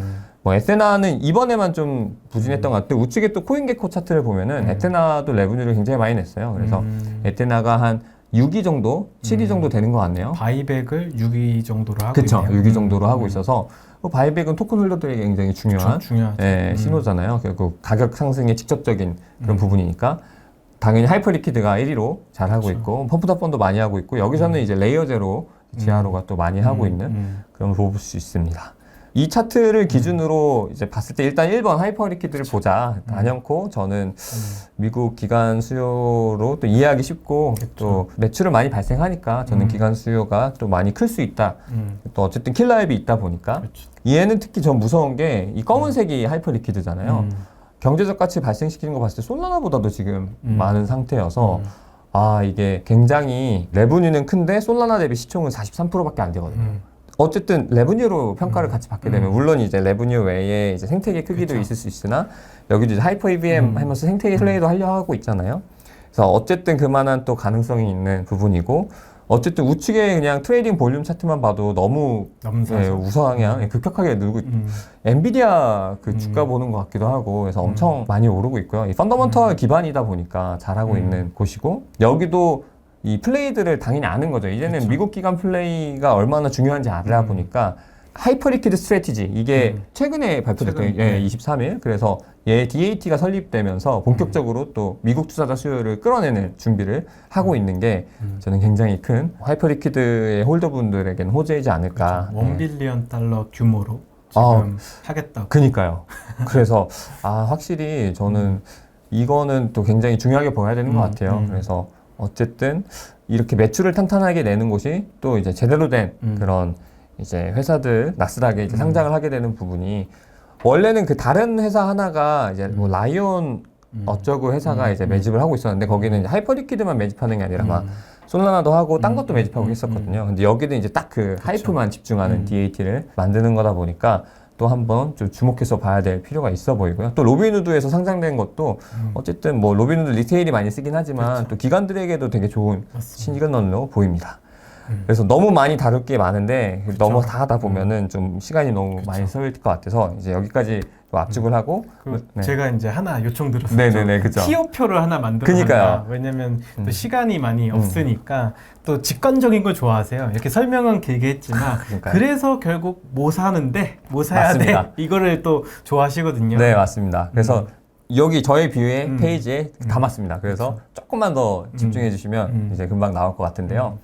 뭐 에테나는 이번에만 좀 부진했던 것 같은데 우측에 또 코인게코 차트를 보면은 에테나도 레브뉴를 굉장히 많이 냈어요. 그래서 에테나가 한 6위 정도, 7위 정도 되는 것 같네요. 바이백을 6위 정도로 하고 그쵸, 있네요. 6위 정도로 하고 있어서 그 바이백은 토큰 홀더들에게 굉장히 중요한 중요하죠. 신호잖아요. 결국 가격 상승의 직접적인 그런 부분이니까 당연히 하이퍼리퀴드가 1위로 잘 하고 그렇죠. 있고 펌프탑본도 많이 하고 있고 여기서는 이제 레이어 제로 지하로가 또 많이 하고 있는 그런 걸 볼 수 있습니다. 이 차트를 기준으로 이제 봤을 때 일단 1번 하이퍼리퀴드를 보자. 단연코 저는 미국 기관 수요로 또 이해하기 쉽고 또 매출을 많이 발생하니까 저는 기관 수요가 또 많이 클 수 있다. 또 어쨌든 킬러 앱이 있다 보니까 얘는 특히 전 무서운 게 이 검은색이 하이퍼리퀴드잖아요. 경제적 가치 발생시키는 거 봤을 때 솔라나보다도 지금 많은 상태여서 아 이게 굉장히 레브뉴는 큰데 솔라나 대비 시총은 43%밖에 안 되거든요. 어쨌든 레브뉴로 평가를 같이 받게 되면 물론 이제 레브뉴 외에 이제 생태계 크기도 있을 수 있으나 여기도 이제 하이퍼 EVM 하면서 생태계 플레이도 하려 하고 있잖아요. 그래서 어쨌든 그만한 또 가능성이 있는 부분이고 어쨌든 우측에 그냥 트레이딩 볼륨 차트만 봐도 너무 우상향 급격하게 늘고 엔비디아 그 주가 보는 것 같기도 하고 그래서 엄청 많이 오르고 있고요. 이 펀더먼털 기반이다 보니까 잘하고 있는 곳이고 여기도 이 플레이들을 당연히 아는 거죠. 이제는 미국 기관 플레이가 얼마나 중요한지 알아 보니까 하이퍼리퀴드 스트래티지 이게 최근에 발표됐던 23일 그래서 얘 DAT가 설립되면서 본격적으로 또 미국 투자자 수요를 끌어내는 준비를 하고 있는 게 저는 굉장히 큰 하이퍼리퀴드의 홀더분들에게는 호재이지 않을까. 그렇죠. $1 빌리언 규모로 지금 하겠다고. 그니까요. 그래서 확실히 저는 이거는 또 굉장히 중요하게 보여야 되는 것 같아요. 그래서 어쨌든 이렇게 매출을 탄탄하게 내는 곳이 또 이제 제대로 된 그런 이제 회사들 나스닥에 이제 상장을 하게 되는 부분이 원래는 그 다른 회사 하나가 이제 뭐 라이온 어쩌고 회사가 이제 매집을 하고 있었는데 거기는 이제 하이퍼리퀴드만 매집하는 게 아니라 막 솔라나도 하고 딴 것도 매집하고 했었거든요. 근데 여기는 이제 딱 그 하이프만 집중하는 DAT를 만드는 거다 보니까 또 한번 좀 주목해서 봐야 될 필요가 있어 보이고요. 또 로빈후드에서 상장된 것도 어쨌든 뭐 로빈후드 리테일이 많이 쓰긴 하지만 또 기관들에게도 되게 좋은 시그널로 보입니다. 그래서 너무 많이 다룰 게 많은데 너무 다 하다 보면은 좀 시간이 너무 많이 쏠릴 것 같아서 이제 여기까지 압축을 하고 제가 이제 하나 요청드렸었죠. 네네네, 그죠. 티오표를 하나 만들어 그러니까요. 달라. 왜냐면 또 시간이 많이 없으니까 또 직관적인 걸 좋아하세요. 이렇게 설명은 길게 했지만 그래서 결국 뭐 사는데 뭐 사야 맞습니다. 돼 이거를 또 좋아하시거든요. 네, 맞습니다. 그래서 여기 저의 뷰의 페이지에 담았습니다. 그래서 조금만 더 집중해 주시면 이제 금방 나올 것 같은데요.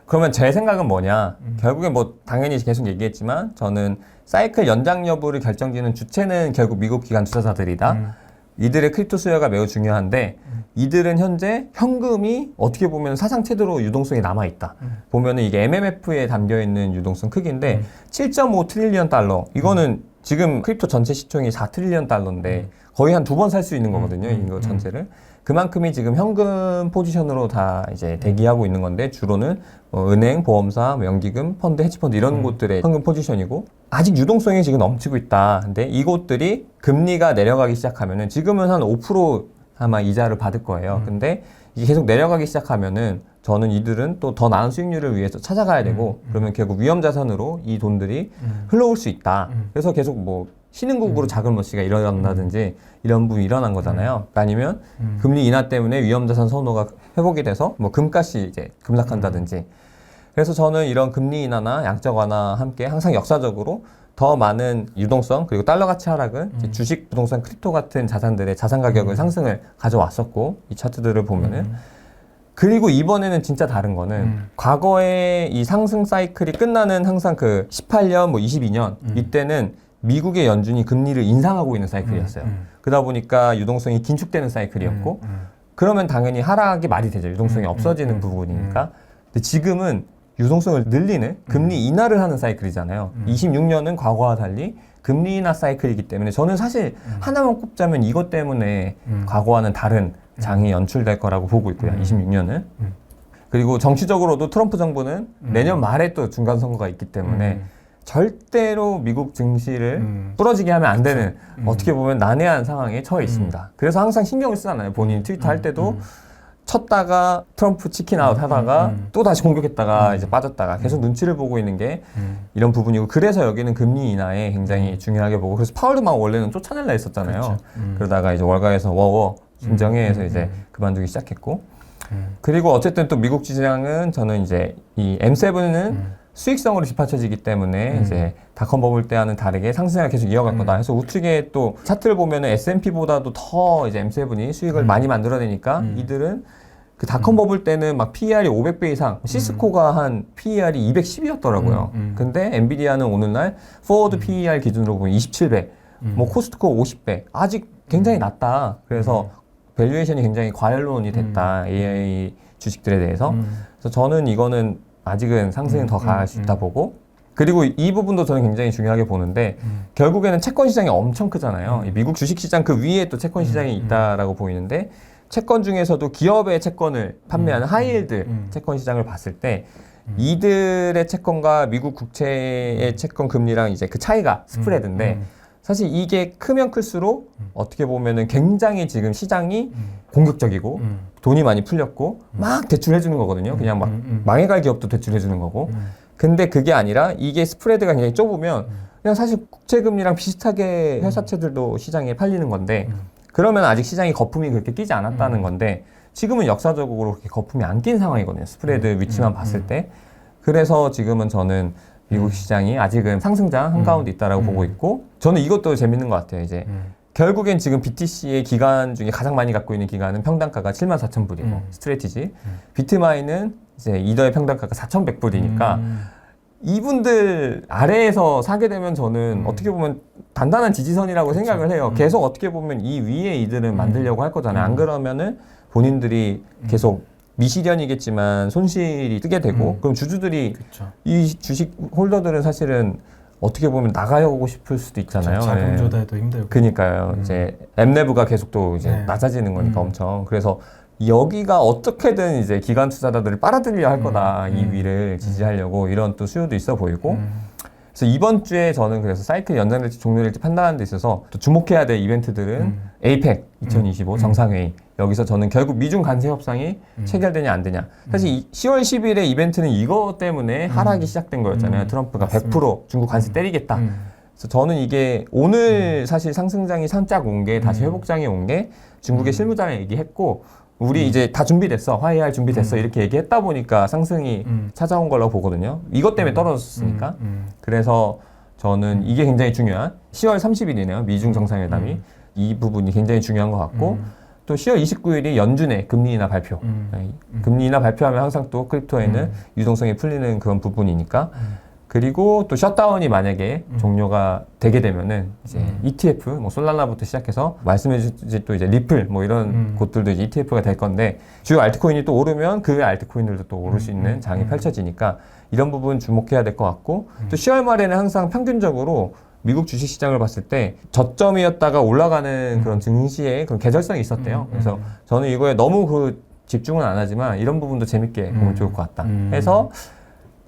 그러면 제 생각은 뭐냐? 결국엔 뭐 당연히 계속 얘기했지만 저는 사이클 연장 여부를 결정짓는 주체는 결국 미국 기관 투자자들이다. 이들의 크립토 수요가 매우 중요한데 이들은 현재 현금이 어떻게 보면 사상 최대로 유동성이 남아있다. 보면은 이게 MMF에 담겨있는 유동성 크기인데 7.5 트릴리언 달러. 이거는 지금 크립토 전체 시총이 4 트릴리언 달러인데 거의 한 2번 살 수 있는 거거든요. 이거 전체를. 그만큼이 지금 현금 포지션으로 다 이제 대기하고 있는 건데 주로는 은행, 보험사, 연기금, 펀드, 헤지펀드 이런 곳들의 현금 포지션이고 아직 유동성이 지금 넘치고 있다. 근데 이곳들이 금리가 내려가기 시작하면은 지금은 한 5% 아마 이자를 받을 거예요. 근데 이게 계속 내려가기 시작하면은 저는 이들은 또 더 나은 수익률을 위해서 찾아가야 되고 그러면 결국 위험 자산으로 이 돈들이 흘러올 수 있다. 그래서 계속 뭐 신흥국으로 작은 러시가 일어난다든지 이런 부분이 일어난 거잖아요. 아니면 금리 인하 때문에 위험자산 선호가 회복이 돼서 뭐 금값이 이제 급락한다든지. 그래서 저는 이런 금리 인하나 양적 완화와 함께 항상 역사적으로 더 많은 유동성 그리고 달러 가치 하락은 이제 주식, 부동산, 크립토 같은 자산들의 자산 가격을 상승을 가져왔었고 이 차트들을 보면은 그리고 이번에는 진짜 다른 거는 과거에 이 상승 사이클이 끝나는 항상 그 18년 뭐 22년 이때는 미국의 연준이 금리를 인상하고 있는 사이클이었어요. 그러다 보니까 유동성이 긴축되는 사이클이었고 그러면 당연히 하락이 말이 되죠. 유동성이 없어지는 부분이니까. 근데 지금은 유동성을 늘리는 금리 인하를 하는 사이클이잖아요. 26년은 과거와 달리 금리 인하 사이클이기 때문에 저는 사실 하나만 꼽자면 이것 때문에 과거와는 다른 장이 연출될 거라고 보고 있고요. 26년은. 그리고 정치적으로도 트럼프 정부는 내년 말에 또 중간선거가 있기 때문에 절대로 미국 증시를 부러지게 하면 안 되는 어떻게 보면 난해한 상황에 처해 있습니다. 그래서 항상 신경을 쓰잖아요. 본인이 트위터 할 때도 쳤다가 트럼프 치킨 아웃 하다가 또 다시 공격했다가 이제 빠졌다가 계속 눈치를 보고 있는 게 이런 부분이고 그래서 여기는 금리 인하에 굉장히 중요하게 보고 그래서 파월도 막 원래는 쫓아낼라 했었잖아요. 그렇죠. 그러다가 이제 월가에서 워워 진정해 해서 이제 그만두기 시작했고 그리고 어쨌든 또 미국 시장은 저는 이제 이 M7은 수익성으로 뒷받쳐지기 때문에 이제 닷컴 버블 때와는 다르게 상승을 계속 이어갈 거다. 그래서 우측에 또 차트를 보면은 S&P보다도 더 이제 M7이 수익을 많이 만들어내니까 이들은 그 닷컴 버블 때는 막 PER이 500배 이상, 시스코가 한 PER이 210이었더라고요. 근데 엔비디아는 오늘날 포워드 PER 기준으로 보면 27배, 뭐 코스트코 50배, 아직 굉장히 낮다. 그래서 밸류에이션이 굉장히 과열론이 됐다. AI 주식들에 대해서. 그래서 저는 이거는 아직은 상승이 더 가할 수 있다 보고, 그리고 이 부분도 저는 굉장히 중요하게 보는데 결국에는 채권 시장이 엄청 크잖아요. 이 미국 주식 시장 그 위에 또 채권 시장이 있다라고 보이는데 채권 중에서도 기업의 채권을 판매하는 하이힐드 채권 시장을 봤을 때 이들의 채권과 미국 국채의 채권 금리랑 이제 그 차이가 스프레드인데 사실 이게 크면 클수록 어떻게 보면은 굉장히 지금 시장이 공격적이고 돈이 많이 풀렸고 막 대출해 주는 거거든요. 그냥 막 망해갈 기업도 대출해 주는 거고. 근데 그게 아니라 이게 스프레드가 굉장히 좁으면 그냥 사실 국채금리랑 비슷하게 회사채들도 시장에 팔리는 건데 그러면 아직 시장이 거품이 그렇게 끼지 않았다는 건데 지금은 역사적으로 그렇게 거품이 안 낀 상황이거든요. 스프레드 위치만 봤을 때. 그래서 지금은 저는 미국 시장이 아직은 상승장 한가운데 있다라고 보고 있고 저는 이것도 재밌는 것 같아요. 이제 결국엔 지금 BTC의 기간 중에 가장 많이 갖고 있는 기간은 평단가가 74,000불이고 스트래티지. 비트마인은 이제 이더의 평단가가 4,100불이니까 이분들 아래에서 사게 되면 저는 어떻게 보면 단단한 지지선이라고 생각을 해요. 계속 어떻게 보면 이 위에 이들은 만들려고 할 거잖아요. 안 그러면은 본인들이 계속 미실현이겠지만 손실이 뜨게 되고 그럼 주주들이 그쵸. 이 주식 홀더들은 사실은 어떻게 보면 나가고 싶을 수도 있잖아요. 그쵸, 자금 예. 조달도 힘들고. 그니까요. 이제 엠레브가 계속 또 이제 네. 낮아지는 거니까 엄청. 그래서 여기가 어떻게든 이제 기관 투자자들을 빨아들이려 할 거다. 이 위를 지지하려고 이런 또 수요도 있어 보이고. 그래서 이번 주에 저는 그래서 사이클 연장될지 종료될지 판단하는 데 있어서 또 주목해야 될 이벤트들은 에이펙 2025 정상회의. 여기서 저는 결국 미중 관세 협상이 체결되냐 안 되냐. 사실 10월 10일에 이벤트는 이거 때문에 하락이 시작된 거였잖아요. 트럼프가 맞습니다. 100% 중국 관세 때리겠다. 그래서 저는 이게 오늘 사실 상승장이 살짝 온 게 다시 회복장이 온 게 중국의 실무자랑 얘기했고 우리 이제 다 준비됐어. 화해할 준비됐어. 이렇게 얘기했다 보니까 상승이 찾아온 걸로 보거든요. 이것 때문에 떨어졌으니까. 그래서 저는 이게 굉장히 중요한 10월 30일이네요. 미중 정상회담이. 이 부분이 굉장히 중요한 것 같고 또 10월 29일이 연준의 금리 인하 발표. 네, 금리 인하 발표하면 항상 또 크립토에는 유동성이 풀리는 그런 부분이니까. 그리고 또 셧다운이 만약에 종료가 되게 되면은 이제 ETF, 뭐 솔라나부터 시작해서 말씀해주신 또 이제 리플 뭐 이런 곳들도 이제 ETF가 될 건데 주요 알트코인이 또 오르면 그 알트코인들도 또 오를 수 있는 장이 펼쳐지니까 이런 부분 주목해야 될 것 같고 또 10월 말에는 항상 평균적으로 미국 주식시장을 봤을 때 저점이었다가 올라가는 그런 증시의 그런 계절성이 있었대요. 그래서 저는 이거에 너무 그 집중은 안 하지만 이런 부분도 재밌게 보면 좋을 것 같다. 해서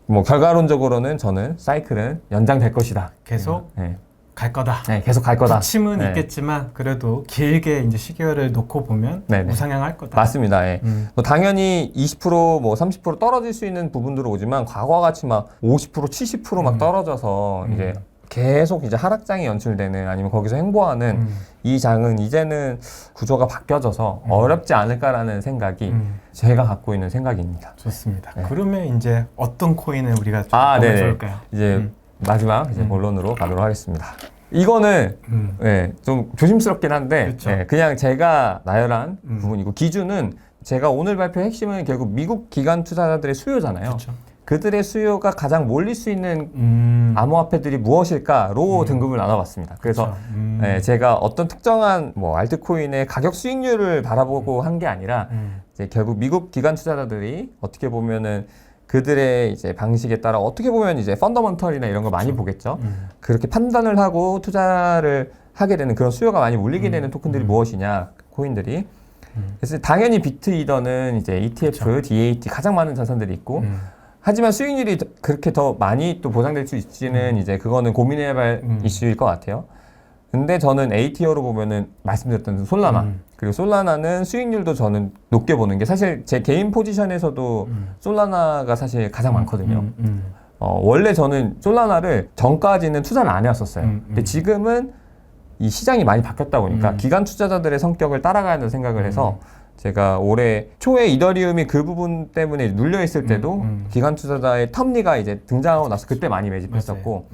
뭐 결과론적으로는 저는 사이클은 연장될 것이다. 계속 네. 갈 거다. 네, 계속 갈 거다. 부침은 네. 있겠지만 그래도 길게 이제 시계를 놓고 보면 네네. 우상향할 거다. 맞습니다. 예. 뭐 당연히 20% 뭐 30% 떨어질 수 있는 부분들은 오지만 과거와 같이 막 50% 70%막 떨어져서 이제 계속 이제 하락장이 연출되는 아니면 거기서 횡보하는 이 장은 이제는 구조가 바뀌어져서 어렵지 않을까라는 생각이 제가 갖고 있는 생각입니다. 좋습니다. 네. 그러면 이제 어떤 코인을 우리가 좀 아, 보면 네. 좋을까요? 이제 마지막 이제 본론으로 가도록 하겠습니다. 이거는 예, 좀 조심스럽긴 한데 그쵸. 예, 그냥 제가 나열한 부분이고 기준은 제가 오늘 발표의 핵심은 결국 미국 기관 투자자들의 수요잖아요. 그렇죠. 그들의 수요가 가장 몰릴 수 있는 암호화폐들이 무엇일까로 등급을 나눠봤습니다. 그래서 예, 제가 어떤 특정한 뭐 알트코인의 가격 수익률을 바라보고 한 게 아니라 이제 결국 미국 기관 투자자들이 어떻게 보면은 그들의 이제 방식에 따라 어떻게 보면 이제 펀더먼털이나 이런 걸 많이 보겠죠. 그렇게 판단을 하고 투자를 하게 되는 그런 수요가 많이 몰리게 되는 토큰들이 무엇이냐, 코인들이. 그래서 당연히 비트 이더는 이제 ETF, 그쵸. DAT 가장 많은 자산들이 있고 하지만 수익률이 그렇게 더 많이 또 보장될 수 있지는 이제 그거는 고민해야 할 이슈일 것 같아요. 근데 저는 ATO로 보면은 말씀드렸던 솔라나 그리고 솔라나는 수익률도 저는 높게 보는 게 사실 제 개인 포지션에서도 솔라나가 사실 가장 많거든요. 원래 저는 솔라나를 전까지는 투자를 안 해왔었어요. 근데 지금은 이 시장이 많이 바뀌었다 보니까 기관 투자자들의 성격을 따라가야 한다는 생각을 해서 제가 올해 초에 이더리움이 그 부분 때문에 눌려 있을 때도 기관 투자자의 텀리가 이제 등장하고 나서 그때 많이 매집했었고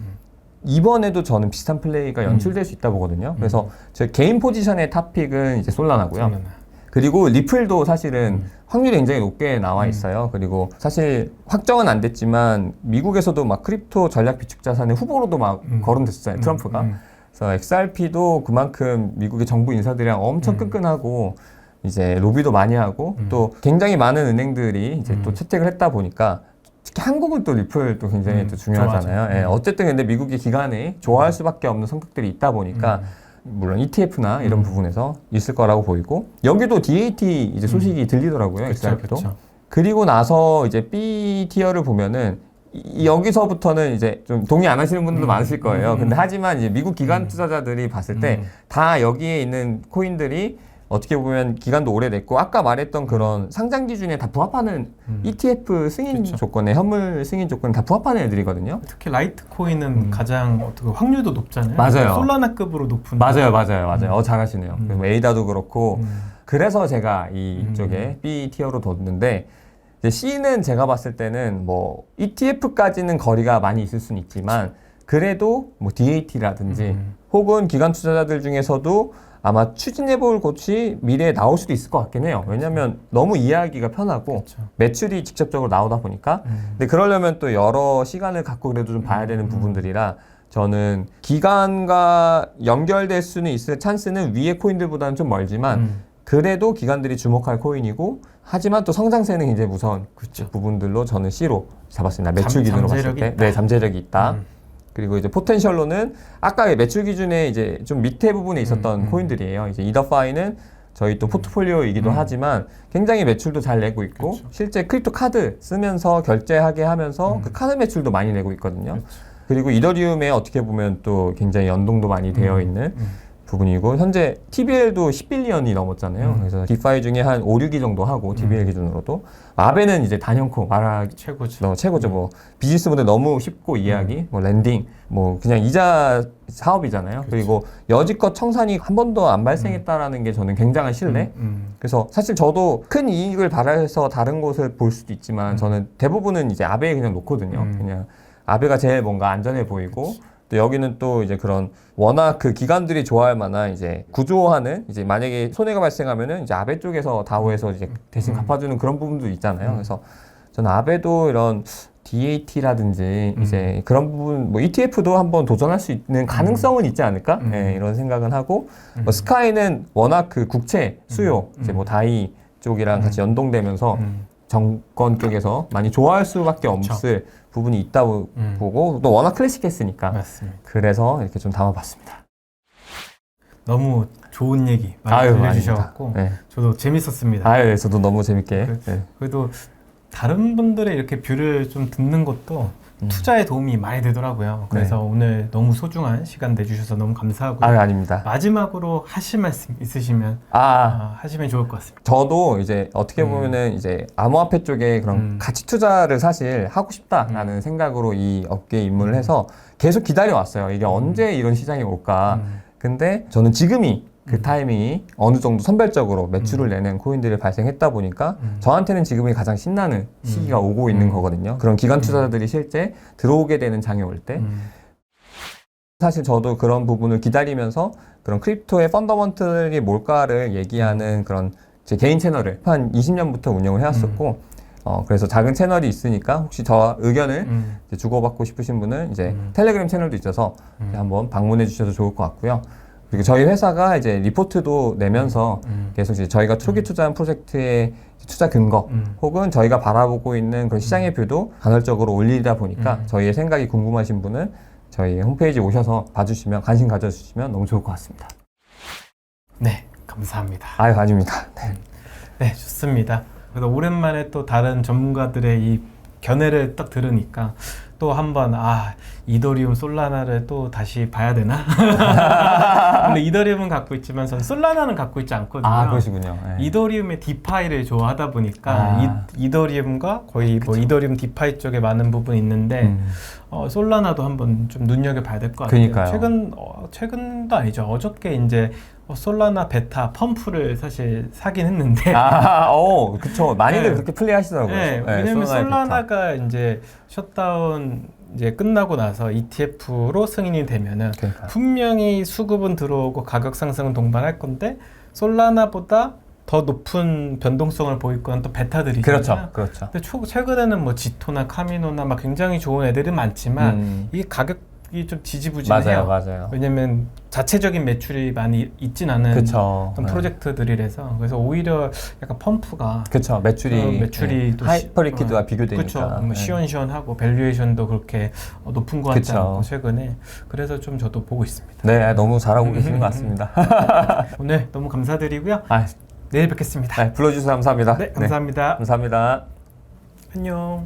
이번에도 저는 비슷한 플레이가 연출될 수 있다 보거든요. 그래서 제 개인 포지션의 탑픽은 이제 솔라나고요. 그리고 리플도 사실은 확률이 굉장히 높게 나와 있어요. 그리고 사실 확정은 안 됐지만 미국에서도 막 크립토 전략 비축 자산의 후보로도 막 거론됐었잖아요. 트럼프가. 그래서 XRP도 그만큼 미국의 정부 인사들이랑 엄청 끈끈하고 이제 로비도 많이 하고 또 굉장히 많은 은행들이 이제 또 채택을 했다 보니까 특히 한국은 또 리플 또 굉장히 또 중요하잖아요. 예, 어쨌든 근데 미국의 기관이 좋아할 수밖에 없는 성격들이 있다 보니까 물론 ETF나 이런 부분에서 있을 거라고 보이고 여기도 DAT 이제 소식이 들리더라고요. XRP도. 그리고 나서 이제 B 티어를 보면은 여기서부터는 이제 좀 동의 안 하시는 분들도 많으실 거예요. 근데 하지만 이제 미국 기관 투자자들이 봤을 때 다 여기에 있는 코인들이 어떻게 보면 기간도 오래됐고 아까 말했던 그런 상장 기준에 다 부합하는 ETF 승인 조건에 현물 승인 조건에 다 부합하는 애들이거든요. 특히 라이트코인은 가장 어떻게 확률도 높잖아요. 맞아요. 솔라나급으로 높은. 맞아요. 잘하시네요. 에이다도 그렇고 그래서 제가 이쪽에 B 티어로 뒀는데 이제 C는 제가 봤을 때는 뭐 ETF까지는 거리가 많이 있을 수는 있지만 그래도 뭐 DAT라든지 혹은 기관 투자자들 중에서도 아마 추진해볼 곳이 미래에 나올 수도 있을 것 같긴 해요. 왜냐면 너무 이해하기가 편하고 매출이 직접적으로 나오다 보니까 근데 그러려면 또 여러 시간을 갖고 그래도 좀 봐야 되는 부분들이라 저는 기관과 연결될 수는 있을 찬스는 위의 코인들보다는 좀 멀지만 그래도 기관들이 주목할 코인이고 하지만 또 성장세는 굉장히 무서운 부분들로 저는 C로 잡았습니다. 매출 기준으로 봤을 때. 네, 잠재력이 있다. 그리고 이제 포텐셜로는 아까 매출 기준에 이제 좀 밑에 부분에 있었던 코인들이에요. 이제 이더파이는 저희 또 포트폴리오이기도 하지만 굉장히 매출도 잘 내고 있고 실제 크립토 카드 쓰면서 결제하게 하면서 그 카드 매출도 많이 내고 있거든요. 그리고 이더리움에 어떻게 보면 또 굉장히 연동도 많이 되어 있는 부분이고 현재 TBL도 10빌리언이 넘었잖아요. 그래서 디파이 중에 한 5, 6위 정도 하고 TBL 기준으로도 아베는 이제 단연코 말하기 최고죠. 뭐 비즈니스 모델 너무 쉽고 이해하기, 뭐 랜딩, 뭐 그냥 이자 사업이잖아요. 그리고 여지껏 청산이 한 번도 안 발생했다라는 게 저는 굉장한 신뢰. 그래서 사실 저도 큰 이익을 바라서 다른 곳을 볼 수도 있지만 저는 대부분은 이제 아베에 그냥 놓거든요. 그냥 아베가 제일 뭔가 안전해 보이고. 또 여기는 또 이제 그런 워낙 그 기관들이 좋아할 만한 이제 구조하는 이제 만약에 손해가 발생하면은 이제 아베 쪽에서 다오에서 이제 대신 갚아주는 그런 부분도 있잖아요. 그래서 저는 아베도 이런 DAT라든지 이제 그런 부분 뭐 ETF도 한번 도전할 수 있는 가능성은 있지 않을까? 네, 이런 생각은 하고 뭐 스카이는 워낙 그 국채 수요 이제 뭐 다이 쪽이랑 같이 연동되면서 정권 쪽에서 많이 좋아할 수밖에 없을 부분이 있다고 보고 또 워낙 클래식했으니까 그래서 이렇게 좀 담아봤습니다. 너무 좋은 얘기 많이 들려주셔갖고 네. 저도 재밌었습니다. 네, 저도 너무 재밌게. 그래도 다른 분들의 이렇게 뷰를 좀 듣는 것도 투자에 도움이 많이 되더라고요. 그래서 오늘 너무 소중한 시간 내주셔서 너무 감사하고요. 아닙니다. 마지막으로 하실 말씀 있으시면 하시면 좋을 것 같습니다. 저도 이제 어떻게 보면은 이제 암호화폐 쪽에 그런 가치 투자를 사실 하고 싶다라는 생각으로 이 업계에 입문을 해서 계속 기다려 왔어요. 이게 언제 이런 시장이 올까. 근데 저는 지금이 그 타이밍이 어느 정도 선별적으로 매출을 내는 코인들이 발생했다 보니까 저한테는 지금이 가장 신나는 시기가 오고 있는 거거든요. 그런 기관 투자자들이 실제 들어오게 되는 장이 올 때 사실 저도 그런 부분을 기다리면서 그런 크립토의 펀더먼털이 뭘까를 얘기하는 그런 제 개인 채널을 한 20년부터 운영을 해왔었고 그래서 작은 채널이 있으니까 혹시 저와 의견을 이제 주고받고 싶으신 분은 이제 텔레그램 채널도 있어서 한번 방문해 주셔도 좋을 것 같고요. 그리고 저희 회사가 이제 리포트도 내면서 계속 이제 저희가 초기 투자한 프로젝트의 투자 근거 혹은 저희가 바라보고 있는 그런 시장의 뷰도 간헐적으로 올리다 보니까 저희의 생각이 궁금하신 분은 저희 홈페이지 오셔서 봐주시면 관심 가져주시면 너무 좋을 것 같습니다. 네, 감사합니다. 아닙니다. 네, 좋습니다. 그래서 오랜만에 또 다른 전문가들의 이 견해를 딱 들으니까 또 한번 이더리움 솔라나를 또 다시 봐야 되나? 근데 이더리움은 갖고 있지만 전 솔라나는 갖고 있지 않거든요. 그러시군요. 이더리움의 디파이를 좋아하다 보니까 이더리움과 거의 뭐 이더리움 디파이 쪽에 많은 부분이 있는데 솔라나도 한번 좀 눈여겨봐야 될 것 같아요. 그러니까요. 최근도 아니죠. 어저께 이제 솔라나 베타 펌프를 사실 사긴 했는데 그쵸. 많이들 네. 그렇게 플레이하시더라고요. 네, 왜냐면 솔라나가 이제 셧다운 이제 끝나고 나서 ETF로 승인이 되면은 그러니까. 분명히 수급은 들어오고 가격 상승은 동반할 건데 솔라나보다 더 높은 변동성을 보일 건 또 베타들이잖아요. 그렇죠. 근데 최근에는 뭐 지토나 카미노나 막 굉장히 좋은 애들은 많지만 이게 가격이 좀 지지부진해요. 맞아요. 왜냐면 자체적인 매출이 많이 있진 않은 그쵸. 어떤 프로젝트들이라서 그래서 오히려 약간 펌프가 그쵸. 매출이 또 하이퍼리퀴드와 비교되니까. 그렇죠. 뭐 시원시원하고 밸류에이션도 그렇게 높은 것 같지 그쵸. 않고 최근에 그래서 좀 저도 보고 있습니다. 네, 너무 잘하고 계시는 것 같습니다. 오늘 너무 감사드리고요. 내일 뵙겠습니다. 불러주셔서 감사합니다. 네, 감사합니다. 감사합니다. 안녕.